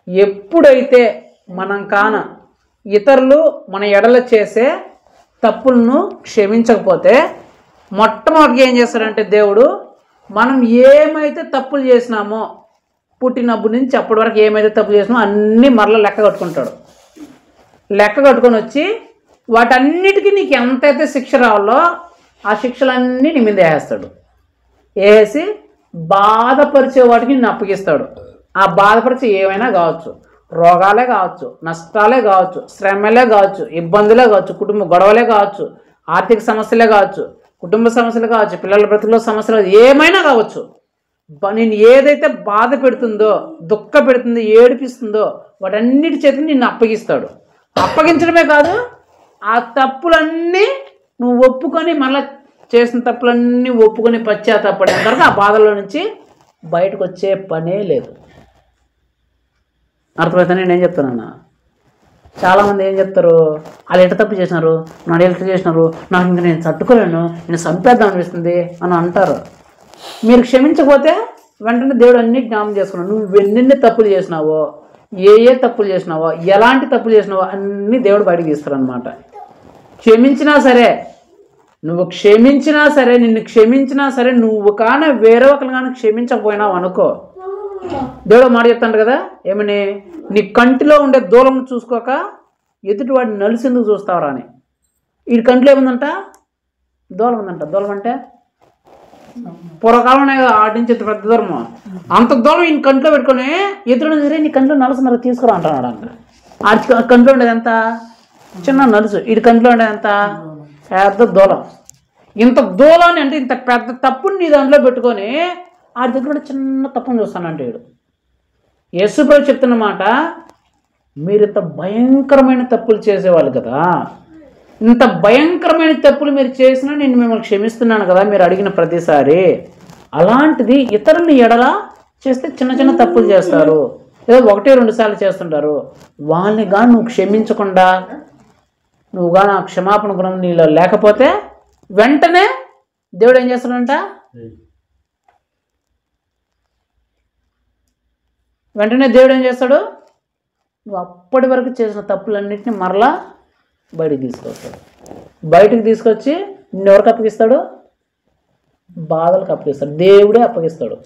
ఎప్పుడైతే మనం ఇతరులు మన ఎడల చేసే తప్పులను క్షమించకపోతే మొట్టమొదటిగా ఏం చేస్తాడంటే దేవుడు, మనం ఏమైతే తప్పులు చేసినామో పుట్టినప్పటి నుంచి అప్పటి వరకు ఏమైతే తప్పు చేసినామో అన్నీ మరలా లెక్క కట్టుకుంటాడు. లెక్క కట్టుకొని వచ్చి వాటన్నిటికీ నీకు ఎంతైతే శిక్ష రావాలో ఆ శిక్షలన్నీ నీ మీద వేస్తాడు. వేసి బాధపరిచే వాటికి నిన్ను అప్పగిస్తాడు. ఆ బాధపరిచే ఏమైనా కావచ్చు, రోగాలే కావచ్చు, నష్టాలే కావచ్చు, శ్రమలే కావచ్చు, ఇబ్బందులే కావచ్చు, కుటుంబ గొడవలే కావచ్చు, ఆర్థిక సమస్యలే కావచ్చు, కుటుంబ సమస్యలు కావచ్చు, పిల్లల బ్రతుకులో సమస్యలు ఏమైనా కావచ్చు. నేను ఏదైతే బాధ పెడుతుందో, దుఃఖ పెడుతుందో, ఏడిపిస్తుందో వాటన్నిటి చేతిని నిన్ను అప్పగిస్తాడు. అప్పగించడమే కాదు, ఆ తప్పులన్నీ నువ్వు ఒప్పుకొని మళ్ళీ చేసిన తప్పులన్నీ ఒప్పుకొని పశ్చాత్తాపడేంత వరకు ఆ బాధలో నుంచి బయటకు వచ్చే పనే లేదు. అర్థమవుతానే నేను చెప్తున్నాను. చాలామంది ఏం చెప్తారు, వాళ్ళు ఎట్ట తప్పు చేసినారు, నాడు ఎట్లా చేసినారు, నాకు ఇంక నేను తట్టుకోలేను, నేను చంపేద్దాం అనిపిస్తుంది అని అంటారు. మీరు క్షమించకపోతే వెంటనే దేవుడు అన్ని జ్ఞాపకం చేసుకున్నాడు. నువ్వు ఎన్నెన్ని తప్పులు చేసినావో, ఏ తప్పులు చేసినావో, ఎలాంటి తప్పులు చేసినావో అన్నీ దేవుడు బయటకు తీస్తారనమాట. క్షమించినా సరే, నువ్వు క్షమించినా సరే, నిన్ను క్షమించినా సరే, నువ్వు కానీ వేరే ఒకరు కానీ క్షమించకపోయినావు అనుకో, దేవుడు మాట చెప్తాడు కదా, ఏమని, నీ కంటిలో ఉండే దూలం చూసుకోక ఎదుటి వాడిని నలిసేందుకు చూస్తావరా అని. ఈ కంటిలో ఏముందంట, దూలం ఉందంట. దూలం అంటే పూర్వకాలంలో ఆడించే పెద్ద దూరము, అంత దూరం ఈయన కంట్లో పెట్టుకొని ఎదురు సరే నీ కంట్లో నలుసున్నర తీసుకురా అంటున్నాడు అంట. ఆ కంట్లో ఉండేది ఎంత చిన్న నలుసు, ఈ కంట్లో ఉండేది ఎంత పెద్ద దూలం. ఇంత దూలాన్ని అంటే ఇంత పెద్ద తప్పుని నీ దాంట్లో పెట్టుకొని ఆ దగ్గర చిన్న తప్పుని చూస్తానంటే వీడు. యేసుప్రభు చెప్తున్నమాట, మీరు ఇంత భయంకరమైన తప్పులు చేసేవాళ్ళు కదా, ఇంత భయంకరమైన తప్పులు మీరు చేసినా నేను మిమ్మల్ని క్షమిస్తున్నాను కదా మీరు అడిగిన ప్రతిసారి. అలాంటిది ఇతరులని ఎడల చేస్తే చిన్న చిన్న తప్పులు చేస్తారు, ఏదో 1-2 సార్లు చేస్తుంటారు. వాళ్ళని కానీ నువ్వు క్షమించకుండా, నువ్వు కానీ ఆ క్షమాపణ గుణం నీలో లేకపోతే వెంటనే దేవుడు ఏం చేస్తాడంట, వెంటనే దేవుడు ఏం చేస్తాడు, నువ్వు అప్పటి వరకు చేసిన తప్పులన్నింటినీ మరలా బయటికి తీసుకొస్తాడు. బయటికి తీసుకొచ్చి నిన్నెవరికి అప్పగిస్తాడు, బాధలకు అప్పగిస్తాడు. దేవుడే అప్పగిస్తాడు.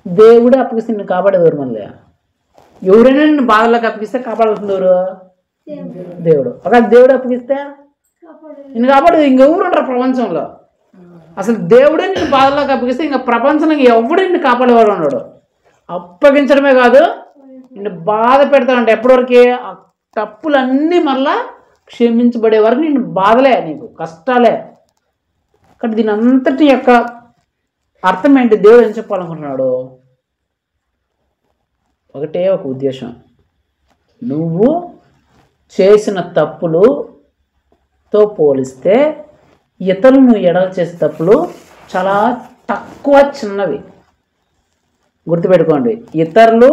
దేవుడే అప్పగిస్తే నిన్ను కాపాడేదెవరు? మళ్ళీ ఎవరైనా నిన్ను బాధలకు అప్పగిస్తే కాపాడాల్సింది ఎవరు? దేవుడు. ఒకవేళ దేవుడు అప్పగిస్తే నిన్ను కాపాడేది ఇంకెవరు ఉంటారు ప్రపంచంలో? అసలు దేవుడే నిన్ను బాధలకు అప్పగిస్తే ఇంకా ప్రపంచంలో ఎవడు నిన్ను కాపాడేవాడు ఉన్నాడు. అప్పగించడమే కాదు, నిన్ను బాధ పెడతాడంటే ఎప్పటివరకు, ఆ తప్పులన్నీ మళ్ళా క్షమించబడే వరకు నిన్ను బాధలే, నీకు కష్టాలే. కానీ దీని అంతటి యొక్క అర్థం ఏంటి, దేవుడు ఏం చెప్పాలనుకుంటున్నాడు? ఒకటే ఒక ఉద్దేశం, నువ్వు చేసిన తప్పులుతో పోలిస్తే ఇతరులు నువ్వు ఎడలు చేసే తప్పులు చాలా తక్కువ, చిన్నవి. గుర్తుపెట్టుకోండి, ఇతరులు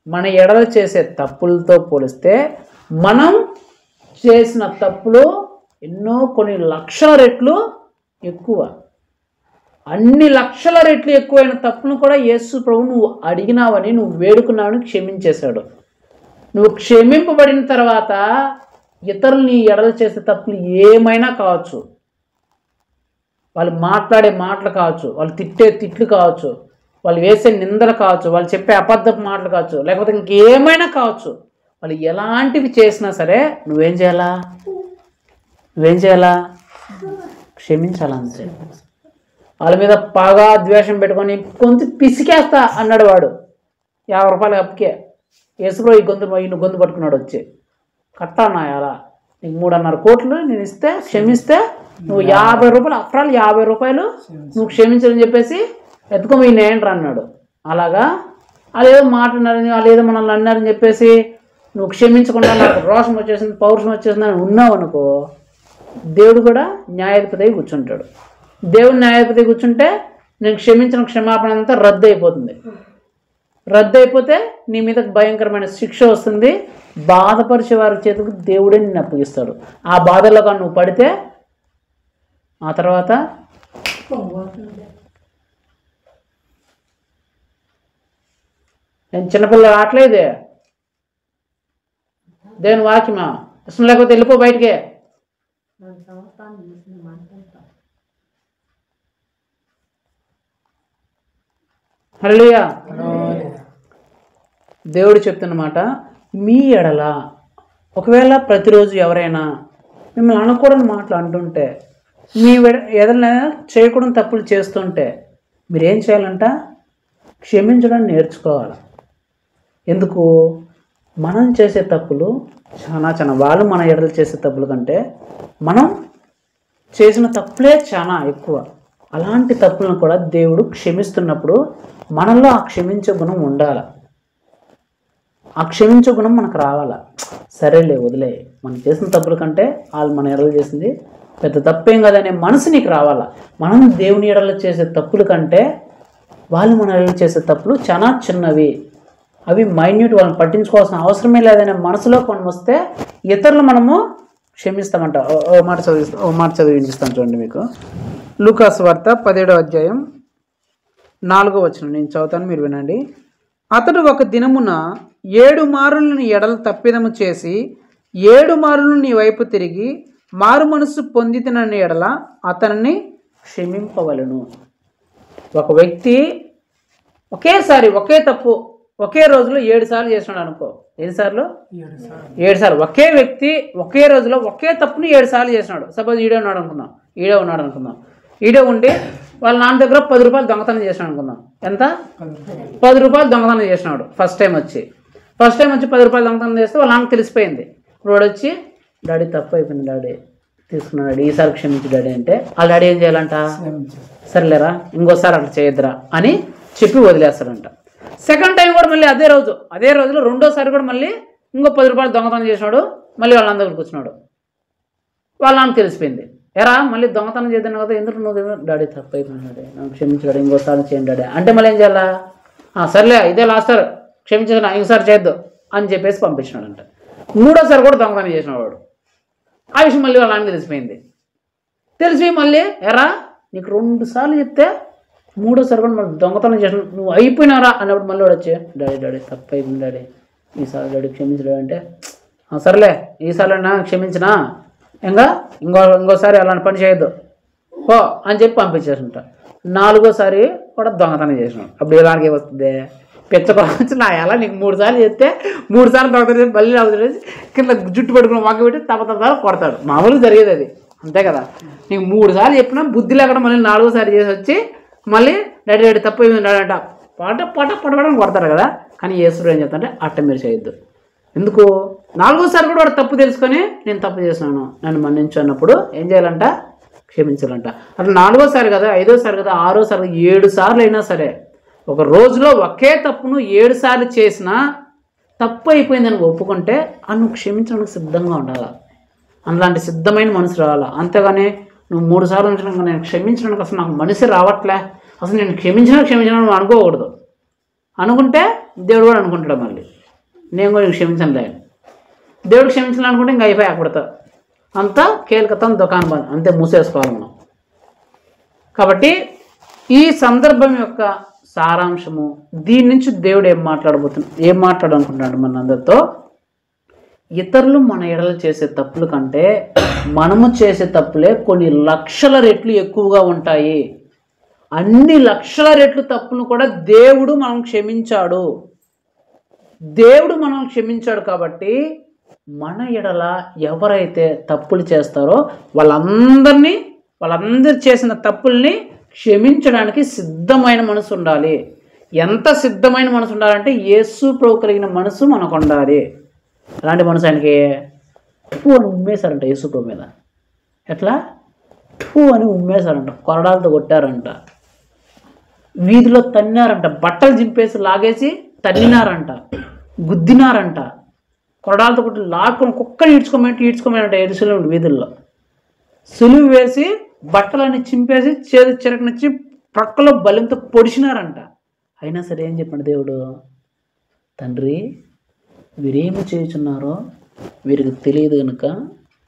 మన ఎడలు చేసే తప్పులతో పోలిస్తే మనం చేసిన తప్పులు ఎన్నో కొన్ని లక్షల రెట్లు ఎక్కువ. అన్ని లక్షల రెట్లు ఎక్కువైన తప్పును కూడా యేసు ప్రభు నువ్వు అడిగినావని, నువ్వు వేడుకున్నావని క్షమించేశాడు. నువ్వు క్షమింపబడిన తర్వాత ఇతరులు నీ ఎడలు చేసే తప్పులు ఏమైనా కావచ్చు, వాళ్ళు మాట్లాడే మాటలు కావచ్చు, వాళ్ళు తిట్టే తిట్లు కావచ్చు, వాళ్ళు వేసే నిందలు కావచ్చు, వాళ్ళు చెప్పే అబద్ధపు మాటలు కావచ్చు, లేకపోతే ఇంకేమైనా కావచ్చు, వాళ్ళు ఎలాంటివి చేసినా సరే నువ్వేం చేయాలా, క్షమించాలంతే. వాళ్ళ మీద బాగా ద్వేషం పెట్టుకొని కొంత పిసికేస్తా అన్నాడు వాడు, 50 రూపాయలు అప్పుకే. యేసుప్రభు ఈ గొంతు పట్టుకున్నాడు వచ్చి, కట్టానా అలా నీకు 3.5 కోట్లు నేను ఇస్తే క్షమిస్తే నువ్వు 50 రూపాయలు, అఫ్రాల్ 50 రూపాయలు నువ్వు క్షమించని చెప్పేసి ఎత్తుకోమి నేంట్రా అన్నాడు. అలాగా వాళ్ళేదో మాట్లాడినారని, వాళ్ళు ఏదో మనల్ని అన్నారని చెప్పేసి నువ్వు క్షమించకుండా నాకు రోషం వచ్చేసింది, పౌరుషం వచ్చేసింది అని ఉన్నావు అనుకో, దేవుడు కూడా న్యాయాధిపతి కూర్చుంటాడు. దేవుడు న్యాయాధిపతి కూర్చుంటే నేను క్షమించిన క్షమాపణ అంతా రద్దు అయిపోతుంది. రద్దు అయిపోతే నీ మీద భయంకరమైన శిక్ష వస్తుంది. బాధపరిచే వారి చేతులకు దేవుడే నిన్ను అప్పగిస్తాడు. ఆ బాధల్లో కానీ నువ్వు పడితే ఆ తర్వాత నేను చిన్నపిల్లలు ఆటలేదే, దేవుని వాక్యమా ఇష్టం లేకపోతే వెళ్ళిపో బయటికే. హల్లెలూయా. దేవుడు చెప్తున్నమాట, మీ ఎడల ఒకవేళ ప్రతిరోజు ఎవరైనా మిమ్మల్ని అనకూడని మాటలు అంటుంటే, మీ ఏదైనా చేయకూడని తప్పులు చేస్తుంటే మీరేం చేయాలంట, క్షమించడం నేర్చుకోవాలి. ఎందుకు? మనం చేసే తప్పులు చాలా వాళ్ళు మన ఎడలు చేసే తప్పుల కంటే మనం చేసిన తప్పులే చాలా ఎక్కువ. అలాంటి తప్పులను కూడా దేవుడు క్షమిస్తున్నప్పుడు మనలో ఆ క్షమించే గుణం ఉండాలి. ఆ క్షమించే గుణం మనకు రావాలా. సరేలే వదిలే, మనం చేసిన తప్పుల కంటే వాళ్ళు మన ఎడలు చేసింది పెద్ద తప్పేం కదనే మనసు నీకు రావాలా. మనం దేవుని ఎడల చేసే తప్పుల కంటే వాళ్ళు మన ఎడల చేసే తప్పులు చాలా చిన్నవి, అవి మైన్యూట్, వాళ్ళని పట్టించుకోవాల్సిన అవసరమే లేదనే మనసులో మనం వస్తే ఇతరులు మనము క్షమిస్తామంట. ఓ మాట చదివి వినిపిస్తాను చూడండి మీకు. లూకాసు వార్త 17వ అధ్యాయం 4వ వచనం నేను చదువుతాను, మీరు వినండి. అతడు ఒక దినమున 7 మారులను ఎడల తప్పిదము చేసి 7 మారులు నీ వైపు తిరిగి మారు మనసు పొందితినని ఎడల అతనిని క్షమింపవలను. ఒక వ్యక్తి ఒకేసారి ఒకే తప్పు ఒకే రోజులో 7 సార్లు చేసినాడు అనుకో. 7 సార్లు 7 సార్లు ఒకే వ్యక్తి ఒకే రోజులో ఒకే తప్పుని 7 సార్లు చేసినాడు. సపోజ్ ఈడే ఉన్నాడు అనుకుందాం. ఈడే ఉండి వాళ్ళ నాన్న దగ్గర 10 రూపాయలు దొంగతనం చేసినాడు అనుకుందాం. ఎంత? 10 రూపాయలు దొంగతనం చేసినాడు. ఫస్ట్ టైం వచ్చి 10 రూపాయలు దొంగతనం చేస్తే వాళ్ళ నాన్నకు తెలిసిపోయింది. ఇప్పుడు వచ్చి డాడీ తప్పు అయిపోయింది డాడీ, తీసుకున్నాడు, ఈసారి క్షమించు డాడీ అంటే వాళ్ళ డాడీ ఏం చేయాలంట? సర్లేరా ఇంకోసారి అట్లా చేయొద్దురా అని చెప్పి వదిలేస్తాడంట. సెకండ్ టైం కూడా మళ్ళీ అదే రోజులో రెండోసారి కూడా మళ్ళీ ఇంకో 10 రూపాయలు దొంగతనం చేసినాడు. మళ్ళీ వాళ్ళ నాన్న దగ్గరికి వచ్చినాడు. వాళ్ళ నాన్నకు తెలిసిపోయింది. ఎరా మళ్ళీ దొంగతనం చేద్దాను కదా, ఎందుకు నువ్వు డాడీ తప్పు అయిపోయింది డాడీ, నాకు క్షమించాడు, ఇంకోసారి చేయండి డాడీ అంటే మళ్ళీ ఏం చేయాలా? సర్లే ఇదే లాస్ట్ సార్ క్షమించా, ఇంకోసారి చేద్దు అని చెప్పేసి పంపించినాడంట. మూడోసారి కూడా దొంగతనం చేసినాడు వాడు. ఆ విషయం మళ్ళీ వాళ్ళ నాన్న తెలిసి మళ్ళీ ఎరా నీకు 2 సార్లు చెప్తే మూడోసారి కూడా మళ్ళీ దొంగతనం చేసిన నువ్వు అయిపోయినారా అన్నప్పుడు మళ్ళీ వాడు వచ్చి డాడీ తప్పు అయిపోయింది డాడీ, ఈసారి డాడీ క్షమించడం అంటే సర్లే ఈసారి క్షమించినా ఇంకోసారి అలాంటి పని చేయొద్దు ఓ అని చెప్పి పంపించేసింట. 4వసారి కూడా దొంగతనం చేసినాడు. అప్పుడు ఇలాగే వస్తుంది పెచ్చకొచ్చి నా ఎలా నీకు 3 సార్లు చెప్తే 3 సార్లు దొంగతనం చేసి మళ్ళీ కింద జుట్టు పట్టుకుని వంక పెట్టి తప్ప కొడతాడు. మామూలుగా జరిగేది అది, అంతే కదా. నీకు 3 సార్లు చెప్పినా బుద్ధి లేకుండా మళ్ళీ 4వసారి చేసి వచ్చి మళ్ళీ డాడీ తప్పు ఏమిందంట పడవడం కొడతారు కదా. కానీ యేసు ఏం చెప్తాంటే అట్ట మీరు చేయొద్దు. ఎందుకు? 4వసారి కూడా వాడు తప్పు తెలుసుకొని నేను తప్పు చేసినాను నన్ను మన్నించు అన్నప్పుడు ఏం చేయాలంట? క్షమించాలంట. అట్లా 4వసారి కదా, 5వసారి కదా, 6వసారి 7 సార్లు అయినా సరే ఒక రోజులో ఒకే తప్పును 7 సార్లు చేసినా తప్పు అయిపోయిందని ఒప్పుకుంటే నువ్వు క్షమించడానికి సిద్ధంగా ఉండాలి. అలాంటి సిద్ధమైన మనసు రావాలా. అంతేగాని నువ్వు 3 సార్లు ఉంచడానికి నేను క్షమించడానికి అసలు నాకు మనసు రావట్లే, అసలు నేను క్షమించినా నువ్వు అనుకోకూడదు. అనుకుంటే దేవుడు కూడా అనుకుంటాడు మళ్ళీ నేను కూడా క్షమించనులే. దేవుడు క్షమించాలనుకుంటే ఇంకా అయిపోయి ఆకపడతా అంతా కేల్కతం దుకాణం బంద్, అంతే మూసేసుకోవాలి మనం. కాబట్టి ఈ సందర్భం యొక్క సారాంశము దీని నుంచి దేవుడు ఏం మాట్లాడాలనుకుంటున్నాడు మన అందరితో? ఇతరులు మన ఎడల చేసే తప్పుల కంటే మనము చేసే తప్పులే కొన్ని లక్షల రెట్లు ఎక్కువగా ఉంటాయి. అన్ని లక్షల రెట్లు తప్పును కూడా దేవుడు మనం క్షమించాడు కాబట్టి మన ఎడల ఎవరైతే తప్పులు చేస్తారో వాళ్ళందరూ చేసిన తప్పుల్ని క్షమించడానికి సిద్ధమైన మనసు ఉండాలి. ఎంత సిద్ధమైన మనసు ఉండాలంటే యేసు ప్రభు కలిగిన మనసు మనకు ఉండాలి. అలాంటి మనసు ఆయనకి టూ అని ఉమ్మేశారంట యేసు ప్రభు మీద. ఎట్లా? టూ అని ఉమ్మేశారంట, కొరడాలతో కొట్టారంట, వీధిలో తన్నారంట, బట్టలు చింపేసి లాగేసి తన్నినారంట, గుద్దినారంట, కొరడాలతో కొట్టి లాక్కుని కుక్కని ఈడ్చుకోమంట ఎరుసలేము వీధుల్లో. సులువు వేసి బట్టలన్నీ చింపేసి చెరకనిచ్చి ప్రక్కలో బలంతో పొడిచినారంట. అయినా సరే ఏం చెప్పండి దేవుడు? తండ్రి వీరేమి చేయుచున్నారో వీరికి తెలియదు కనుక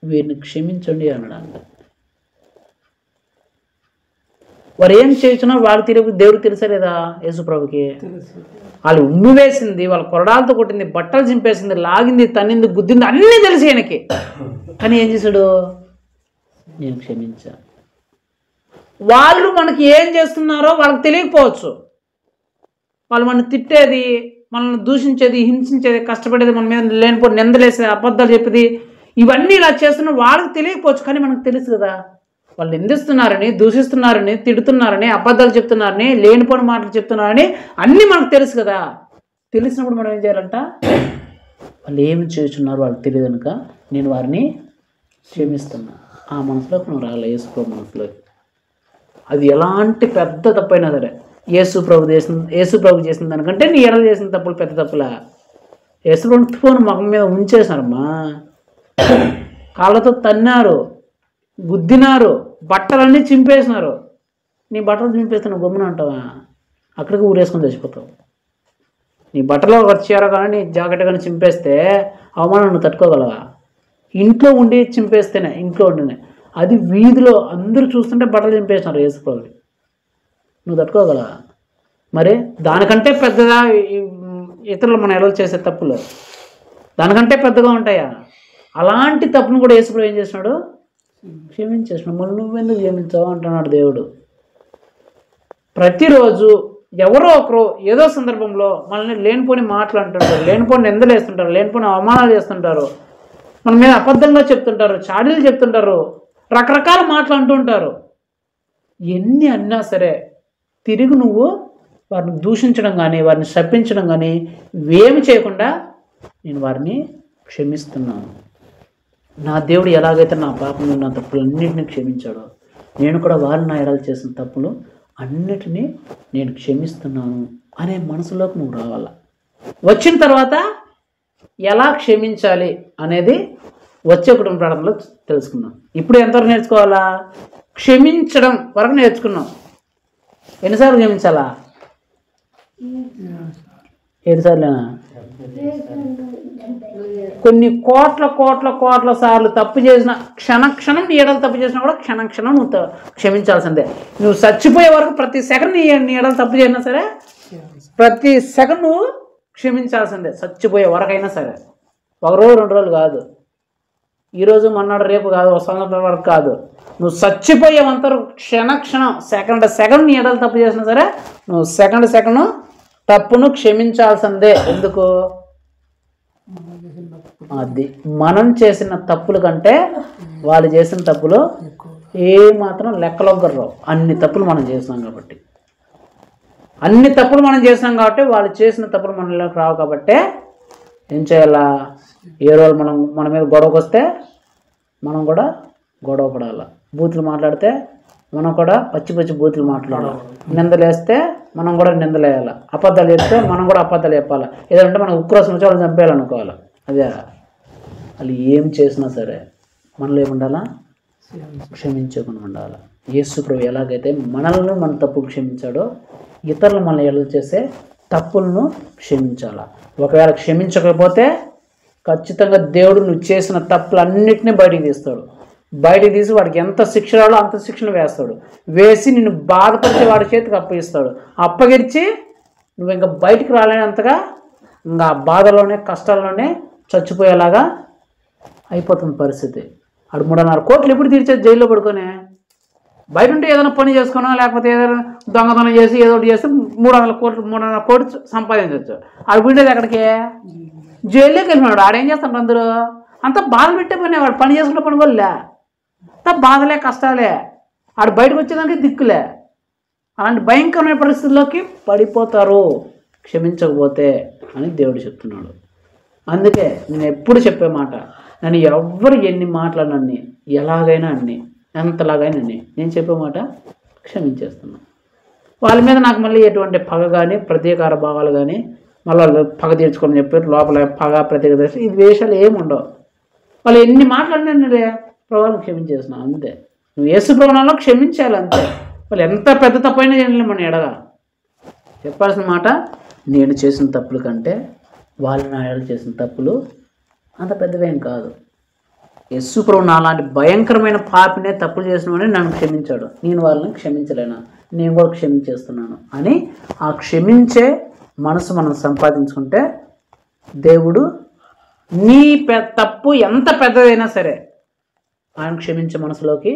వీరిని క్షమించండి అన్నాడంట. వారు ఏం చేయుచున్నారో వాళ్ళకి తెలియదు, దేవుడికి తెలుసా లేదా? యేసుప్రభుకి వాళ్ళు ఉమ్మి వేసింది, వాళ్ళ కొరడాలతో కొట్టింది, బట్టలు చింపేసింది, లాగింది, తన్నింది, గుద్దింది అన్నీ తెలిసి ఆయనకి. కానీ ఏం చేశాడు? నేను క్షమించా. వాళ్ళు మనకి ఏం చేస్తున్నారో వాళ్ళకి తెలియకపోవచ్చు. వాళ్ళు మనల్ని తిట్టేది, మనల్ని దూషించేది, హింసించేది, కష్టపడేది, మన మీద లేనిపోయి నిందలేసేది, అబద్ధాలు చెప్పేది, ఇవన్నీ ఇలా చేస్తున్నా వాళ్ళకి తెలియకపోవచ్చు. కానీ మనకు తెలుసు కదా, వాళ్ళు నిందిస్తున్నారని, దూషిస్తున్నారని, తిడుతున్నారని, అబద్ధాలు చెప్తున్నారని, లేనిపోని మాటలు చెప్తున్నారని అన్నీ మనకు తెలుసు కదా. తెలిసినప్పుడు మనం ఏం చేయాలంట? వాళ్ళు ఏమి చేస్తున్నారు వాళ్ళకి తెలియదు కనుక నేను వారిని క్షమిస్తున్నా. ఆ మనసులోకి నువ్వు రాలే, యేసుప్రభు మనసులోకి. అది ఎలాంటి పెద్ద తప్పైనా సరే యేసుప్రభు చేసిన దానికంటే నీ ఎడల చేసిన తప్పులు పెద్ద తప్పులా? యేసుప్రభు ఫోన్ మగం మీద ఉంచేశారమ్మా, కాళ్ళతో తన్నారు, గుద్దినారు, బట్టలన్నీ చింపేసినారు. నీ బట్టలు చింపేస్తే నువ్వు గమ్మున అంటావా? అక్కడికి ఊరేసుకొని చచ్చిపోతావు. నీ బట్టలో ఒక చీర కానీ నీ జాకెట్ కానీ చింపేస్తే అవమానం నువ్వు తట్టుకోగలవా? ఇంట్లో ఉండి చింపేస్తేనే, ఇంట్లో ఉండినే. అది వీధిలో అందరూ చూస్తుంటే బట్టలు చింపేసినారు యేసుప్రభుని, నువ్వు తట్టుకోగలవా? మరి దానికంటే పెద్దగా ఇతరులు మన ఎడలు చేసే తప్పులు దానికంటే పెద్దగా ఉంటాయా? అలాంటి తప్పును కూడా యేసుప్రభు ఏం చేసినాడు? క్షమించేసినాడు. మళ్ళీ నువ్వెందుకు క్షమించావు అంటున్నాడు దేవుడు. ప్రతిరోజు ఎవరో ఒకరు ఏదో సందర్భంలో మనల్ని లేనిపోని మాటలు అంటుంటారు, లేనిపోని నిందలు వేస్తుంటారు, లేనిపోని అవమానాలు చేస్తుంటారు, మన మీద అబద్ధంగా చెప్తుంటారు, చాడీలు చెప్తుంటారు, రకరకాల మాటలు అంటూ ఉంటారు. ఎన్ని అన్నా సరే తిరిగి నువ్వు వారిని దూషించడం కానీ వారిని శపించడం కానీ ఏమి చేయకుండా నేను వారిని క్షమిస్తున్నాను. నా దేవుడు ఎలాగైతే నా పాపం నా తప్పులన్నింటినీ క్షమించాడో నేను కూడా వారు నా ఎడలు చేసిన తప్పులు అన్నిటినీ నేను క్షమిస్తున్నాను అనే మనసులోకి నువ్వు రావాలా. వచ్చిన తర్వాత ఎలా క్షమించాలి అనేది వచ్చే కుటుంబ ప్రార్థనలో తెలుసుకున్నాం. ఇప్పుడు ఎంతవరకు నేర్చుకోవాలా? క్షమించడం వరకు నేర్చుకున్నాం. ఎన్నిసార్లు క్షమించాలా? 7 సార్లేనా? కొన్ని కోట్ల సార్లు తప్పు చేసిన క్షణం నీ ఎడలు తప్పు చేసినా కూడా క్షణం నువ్వు క్షమించాల్సిందే. నువ్వు చచ్చిపోయే వరకు ప్రతి సెకండ్ నీ ఎడలు తప్పు చేసినా సరే ప్రతి సెకండ్ నువ్వు క్షమించాల్సిందే, చచ్చిపోయే వరకైనా సరే. 1 రోజు 2 రోజులు కాదు, ఈరోజు మన్నాడు రేపు కాదు, 1 సంవత్సరం వరకు కాదు. నువ్వు చచ్చిపోయేవంతరు క్షణం సెకండ్ నీ ఎడలు తప్పు చేసినా సరే నువ్వు సెకండ్ తప్పును క్షమించాల్సిందే. ఎందుకు? అది మనం చేసిన తప్పుల కంటే వాళ్ళు చేసిన తప్పులు ఏమాత్రం లెక్కలోకి రావు. అన్ని తప్పులు మనం చేసినాం కాబట్టి వాళ్ళు చేసిన తప్పులు మనలోకి రావు. కాబట్టి ఏం చేయాలా? ఏ రోజు మన మీద గొడవకు వస్తే మనం కూడా గొడవ పడాలి. బూతులు మాట్లాడితే మనం కూడా పచ్చి బూతులు మాట్లాడాలి. నిందలేస్తే మనం కూడా నిందలేయాలి. అబద్ధాలు చెప్తే మనం కూడా అబద్ధాలు చెప్పాలి. ఏదంటే మనం ఉక్రోసం వచ్చి వాళ్ళని చంపేయాలనుకోవాలి. అదే వాళ్ళు ఏం చేసినా సరే మనలో ఏముండాలా? క్షమించకుండా ఉండాలి. యేసు ప్రభు ఎలాగైతే మనల్ని మన తప్పు క్షమించాడో ఇతరులు మనల్ని ఎడలు చేసే తప్పులను క్షమించాలా. ఒకవేళ క్షమించకపోతే ఖచ్చితంగా దేవుడు నువ్వు చేసిన తప్పులన్నింటినీ బయటికి తీస్తాడు. బయటికి తీసి వాడికి ఎంత శిక్ష రావాలో అంత శిక్షను వేస్తాడు. వేసి నిన్ను బాధపరిచి వాడి చేతికి అప్పగిస్తాడు. అప్పగిరిచి నువ్వు ఇంకా బయటికి రాలేనంతగా ఇంకా ఆ బాధలోనే కష్టాల్లోనే చచ్చిపోయేలాగా అయిపోతుంది పరిస్థితి. ఆడు 3.5 కోట్లు ఎప్పుడు తీర్చేది? జైల్లో పడుకొని. బయట ఉంటే ఏదైనా పని చేసుకున్నా లేకపోతే ఏదైనా దొంగతనం చేసి ఏదో ఒకటి చేసి 3.5 కోట్లు సంపాదించవచ్చు. ఆడు ఉండేది ఎక్కడికి? జైల్లోకి వెళ్ళినాడు. ఆడేం చేస్తాడు? అందరూ అంతా బాధలు పెట్టే పని. వాడు పని చేసుకున్న పని కూడా అంతా బాధలే కష్టాలే. ఆడు బయటకు వచ్చేదానికి దిక్కులే. అలాంటి భయంకరమైన పరిస్థితుల్లోకి పడిపోతారు క్షమించకపోతే అని దేవుడు చెప్తున్నాడు. అందుకే నేను ఎప్పుడు చెప్పే మాట, నన్ను ఎవ్వరు ఎన్ని మాట్లాడినన్ని ఎలాగైనా అన్ని ఎంతలాగైనా అన్ని నేను చెప్పే మాట క్షమించేస్తున్నాను. వాళ్ళ మీద నాకు మళ్ళీ ఎటువంటి పగ కానీ ప్రతీకార భావాలు కానీ మళ్ళీ పగ తీర్చుకొని చెప్పారు లోపల పగ ప్రతీక ఈ వేషాలు ఏమి ఉండవు. వాళ్ళు ఎన్ని మాట్లాడినా ప్రభావం క్షమించేస్తున్నాను అంతే. నువ్వు యేసు ప్రభువులో క్షమించాలి అంతే. వాళ్ళు ఎంత పెద్ద తప్పైనా చేయలేదు మన ఎడగా. చెప్పాల్సిన మాట, నేను చేసిన తప్పుల కంటే వాళ్ళు నా ఎడలు చేసిన తప్పులు అంత పెద్దవేం కాదు. యేసు ప్రభువు నాలాంటి భయంకరమైన పాపినే తప్పులు చేసినవాడిని నన్ను క్షమించాడు, నేను వాళ్ళని క్షమించలేనా, నేను కూడా క్షమించేస్తున్నాను అని ఆ క్షమించే మనసు మనం సంపాదించుకుంటే దేవుడు నీ తప్పు ఎంత పెద్దదైనా సరే ఆయన క్షమించే మనసులోకి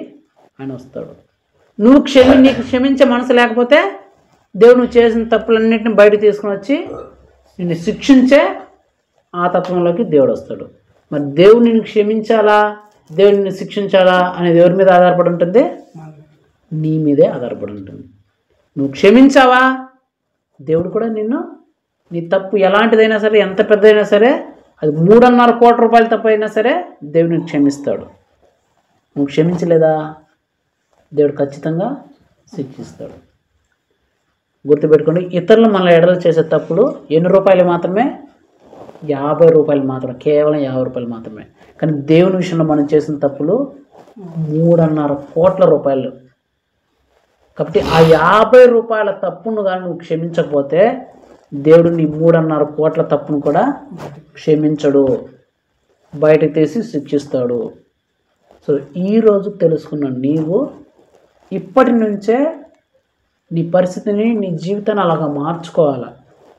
ఆయన వస్తాడు. నీకు క్షమించే మనసు లేకపోతే దేవుడు నువ్వు చేసిన తప్పులన్నింటినీ బయట తీసుకుని వచ్చి నిన్ను శిక్షించే ఆ తత్వంలోకి దేవుడు వస్తాడు. మరి దేవుడు నిన్ను క్షమించాలా, దేవుడు నిన్ను శిక్షించాలా అనేది ఎవరి మీద ఆధారపడి ఉంటుంది? నీ మీదే ఆధారపడి ఉంటుంది. నువ్వు క్షమించావా, దేవుడు కూడా నీ తప్పు ఎలాంటిదైనా సరే ఎంత పెద్దదైనా సరే అది 3.5 కోట్ల రూపాయల తప్పు అయినా సరే దేవుడు నీకు క్షమిస్తాడు. నువ్వు క్షమించలేదా, దేవుడు ఖచ్చితంగా శిక్షిస్తాడు. గుర్తుపెట్టుకోండి, ఇతరులు మన ఎడలు చేసే తప్పులు ఎన్ని రూపాయలు మాత్రమే? 50 రూపాయలు మాత్రమే, కేవలం 50 రూపాయలు మాత్రమే. కానీ దేవుని విషయంలో మనం చేసిన తప్పులు 3.5 కోట్ల రూపాయలు. కాబట్టి ఆ 50 రూపాయల తప్పును కానీ నువ్వు క్షమించకపోతే దేవుడు నీ 3.5 కోట్ల తప్పును కూడా క్షమించడు, బయటకు తీసి శిక్షిస్తాడు. సో ఈరోజు తెలుసుకున్న నీవు ఇప్పటి నుంచే నీ పరిస్థితిని, నీ జీవితాన్ని అలాగా మార్చుకోవాలి.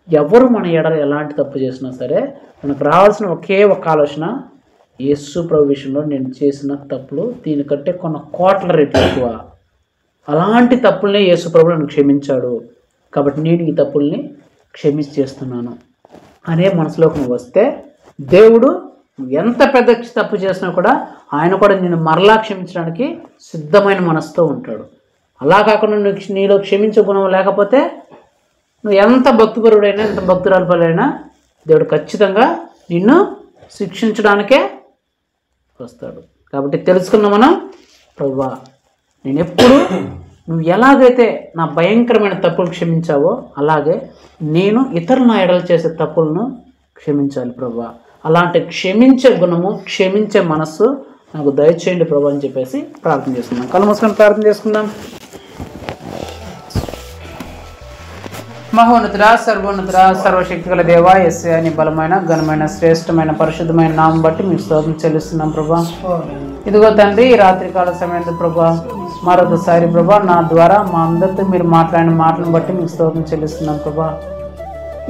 ఎవరు మన ఎడల ఎలాంటి తప్పు చేసినా సరే మనకు రావాల్సిన ఒకే ఒక ఆలోచన, యేసు ప్రభు విషయంలో నేను చేసిన తప్పులు దీనికంటే కొన్ని కోట్ల రెట్లు ఎక్కువ, అలాంటి తప్పుల్నే యేసు ప్రభు నన్ను క్షమించాడు కాబట్టి నేను ఈ తప్పుల్ని క్షమించేస్తున్నాను అనే మనసులోకి నువ్వు వస్తే దేవుడు ఎంత పెద్ద తప్పు చేసినా కూడా ఆయన కూడా నేను మరలా క్షమించడానికి సిద్ధమైన మనసుతో ఉంటాడు. అలా కాకుండా నీలో క్షమించే గుణం లేకపోతే నువ్వు ఎంత భక్తిపరుడైనా, ఎంత భక్తురాలైనా దేవుడు ఖచ్చితంగా నిన్ను శిక్షించడానికే వస్తాడు. కాబట్టి తెలుసుకున్న మనం, ప్రభువా నేను ఎప్పుడు నువ్వు ఎలాగైతే నా భయంకరమైన తప్పులు క్షమించావో అలాగే నేను ఇతరుల నా ఎడలు చేసే తప్పులను క్షమించాలి ప్రభువా. అలాంటి క్షమించే గుణము, క్షమించే మనస్సు నాకు దయచేయండి ప్రభు అని చెప్పేసి ప్రార్థన చేసుకుందాం. కళ్ళు మూసుకొని ప్రార్థన చేసుకుందాం. మహోన్నతుడా, సర్వోన్నతుడా, సర్వశక్తి గల దేవా, యేసయ్యా నీ బలమైన, ఘనమైన, శ్రేష్టమైన, పరిశుద్ధమైన నామం బట్టి మీకు స్తోత్రం చెల్లిస్తున్నాం ప్రభా. ఇదిగో తండ్రి, ఈ రాత్రికాల సమయంలో ప్రభా మరొకసారి ప్రభా నా ద్వారా మా అందరితో మీరు మాట్లాడిన మాటలను బట్టి మీకు స్తోత్రం చెల్లిస్తున్నాం ప్రభా.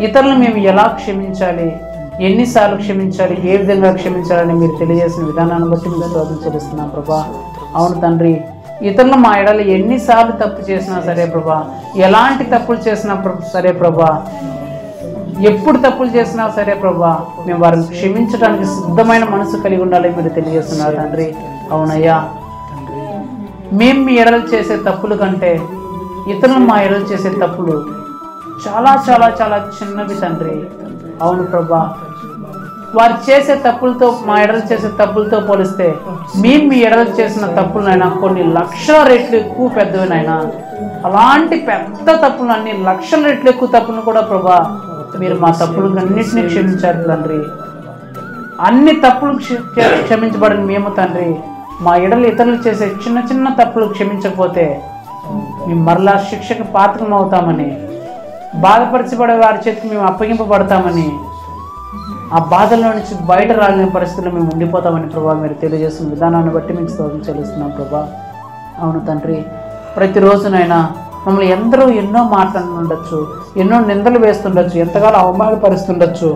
ఇతరులను మేము ఎలా క్షమించాలి, ఎన్నిసార్లు క్షమించాలి, ఏ విధంగా క్షమించాలని మీరు తెలియజేసిన విధానాన్ని బట్టి మీకు స్తోత్రం చెల్లిస్తున్నాం ప్రభా. అవును తండ్రి, ఇతరులు మా ఎడలు ఎన్నిసార్లు తప్పు చేసినా సరే ప్రభా, ఎలాంటి తప్పులు చేసినా సరే ప్రభా, ఎప్పుడు తప్పులు చేసినా సరే ప్రభా, మేము వారిని క్షమించడానికి సిద్ధమైన మనసు కలిగి ఉండాలి మీరు తెలియజేస్తున్నారు తండ్రి. అవునయ్యా, మేము మీ ఎడలు చేసే తప్పుల కంటే ఇతరులు మా ఎడలు చేసే తప్పులు చాలా చాలా చాలా చిన్నవి తండ్రి. అవును ప్రభా, వారు చేసే తప్పులతో, మా ఎడలు చేసే తప్పులతో పోలిస్తే మేము మీ ఎడలు చేసిన తప్పులనైనా కొన్ని లక్షల రెట్లు ఎక్కువ పెద్దవినైనా, అలాంటి పెద్ద తప్పులు అన్ని లక్షల రెట్లు ఎక్కువ తప్పులను కూడా ప్రభా మీరు మా తప్పులను అన్నింటినీ క్షమించారు తండ్రి. అన్ని తప్పులు క్షమించబడిన మేము తండ్రి, మా ఎడలు ఇతరులు చేసే చిన్న చిన్న తప్పులు క్షమించకపోతే మేము మరలా శిక్షకు పాత్రం అవుతామని, బాధపరచబడే వారి చేతికి మేము అప్పగింపబడతామని, ఆ బాధల్లో నుంచి బయట రాలేని పరిస్థితుల్లో మేము ఉండిపోతామని ప్రభా మీరు తెలియజేస్తున్న విధానాన్ని బట్టి మీకు స్తోత్రం చెల్లిస్తున్నాం ప్రభా. అవును తండ్రి, ప్రతిరోజునైనా మమ్మల్ని ఎందరో ఎన్నో మాట్లాడుతుండొచ్చు, ఎన్నో నిందలు వేస్తుండొచ్చు, ఎంతగానో అవమానపరుస్తుండొచ్చు,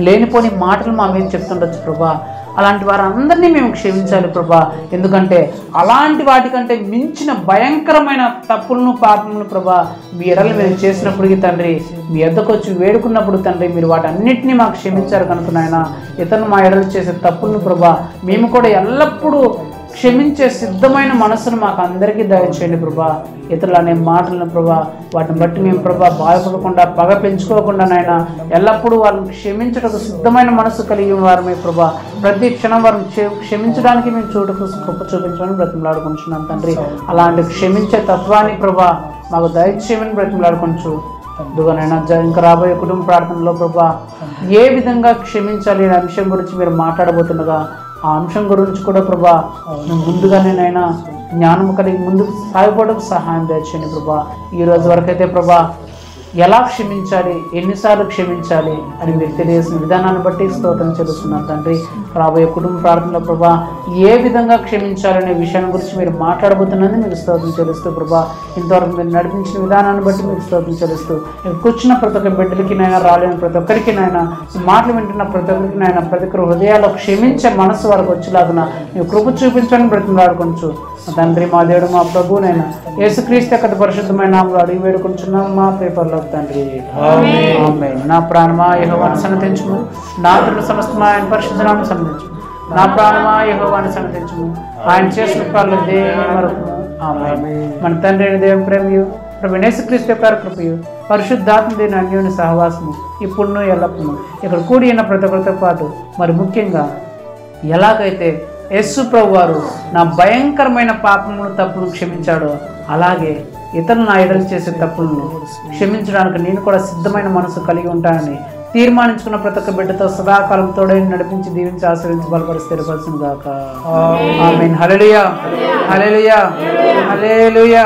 లేనిపోని మాటలు మా మీద చెప్తుండొచ్చు ప్రభా. అలాంటి వారందరినీ మేము క్షమించాలి ప్రభా. ఎందుకంటే అలాంటి వాటికంటే మించిన భయంకరమైన తప్పులను, పాపములను ప్రభా మీ ఎడలు మేము చేసినప్పటికీ తండ్రి, మీ ఎద్దకు వచ్చి వేడుకున్నప్పుడు తండ్రి మీరు వాటన్నిటినీ మాకు క్షమించారు కనుక నాయన, ఇతరులు మా ఎడలు చేసే తప్పులను ప్రభా మేము కూడా ఎల్లప్పుడూ క్షమించే సిద్ధమైన మనసును మాకు అందరికీ దయచేయండి ప్రభా. ఇతరులు అనే మాటలను ప్రభా వాటిని బట్టి మేము ప్రభా బాధపడకుండా, పగ పెంచుకోకుండా నాయన ఎల్లప్పుడూ వాళ్ళని క్షమించడానికి సిద్ధమైన మనసు కలిగి వారమే ప్రభా. ప్రతి క్షణం వారిని క్షమించడానికి మేము కృప చూపించమని బ్రతిమలాడుకుంటున్నాం తండ్రి. అలాంటి క్షమించే తత్వాన్ని ప్రభా మాకు దయచేయమని బ్రతిమలాడుకుంటూ ఇదిగోనైనా ఇంకా రాబోయే కుటుంబ ప్రార్థనలో ప్రభా ఏ విధంగా క్షమించాలి అనే అంశం గురించి మీరు మాట్లాడబోతుండగా ఆ అంశం గురించి కూడా ప్రభా ముందుగానేనైనా జ్ఞానం కలిగి ముందుకు సాగిపోవడానికి సహాయం దయచేయండి ప్రభా. ఈ రోజు వరకైతే ప్రభా ఎలా క్షమించాలి, ఎన్నిసార్లు క్షమించాలి అని మీరు తెలియజేసిన విధానాన్ని బట్టి స్తోత్రం చెల్లిస్తున్నాం తండ్రి. రాబోయే కుటుంబ ప్రార్థనలో ప్రభా ఏ విధంగా క్షమించాలనే విషయాన్ని గురించి మీరు మాట్లాడబోతున్నది మీకు స్తోత్రం చెల్లిస్తూ ప్రభా, ఇంతవరకు మీరు నడిపించిన విధానాన్ని బట్టి మీకు స్తోత్రం చెల్లిస్తూ, కూర్చున్న ప్రతి ఒక్క బిడ్డలకి నైనా, రాలేని ప్రతి ఒక్కరికి నైనా, మాటలు వింటున్న ప్రతి ఒక్కరికి నైనా, ప్రతి ఒక్కరి హృదయాల్లో క్షమించే మనసు వరకు వచ్చేలాగున మీరు కృప చూపించని బ్రతిమలాడుకోవచ్చు తండ్రి. మా దేవుడు, మా ప్రభువునైనా యేసుక్రీస్తు యొక్క పరిశుద్ధమైన నామములో అడిగి వేడుకుంటున్నాం మా పేపర్లో తండ్రి. ఆమేన్. నా ప్రాణమా యెహోవాను సన్నతించుము, నా ఆత్మ సమస్తము ఆయన పరిశుద్ధ నామమును సన్నతించుము. నా ప్రాణమా యెహోవాను సన్నతించుము, ఆయన చేసిన పనులు దేవుని మరొకము. ఆమేన్. మన తండ్రి అయిన దేవుని ప్రేమయు, ప్రభు యేసుక్రీస్తు యొక్క కృపయు, పరిశుద్ధాత్మ దేవుని అన్యోన్య సహవాసము ఇప్పుడును ఎల్లప్పుడూ ఇక్కడ కూడి ఉన్న ప్రతి ఒక్కరితో పాటు, మరి ముఖ్యంగా ఎలాగైతే యేసు ప్రభు వారు నా భయంకరమైన పాపములను, తప్పులను క్షమించాడో అలాగే ఇతరులు నా ఎడలు చేసే తప్పులను క్షమించడానికి నేను కూడా సిద్ధమైన మనసు కలిగి ఉంటానని తీర్మానించుకున్న ప్రతి ఒక్క బిడ్డతో సదాకాలం తోడై నడిపించి దీవించి ఆశ్రయించి బలపరిచి స్థిరపరిచిన దాకా ఆమేన్. హల్లెలూయా హల్లెలూయా హల్లెలూయా.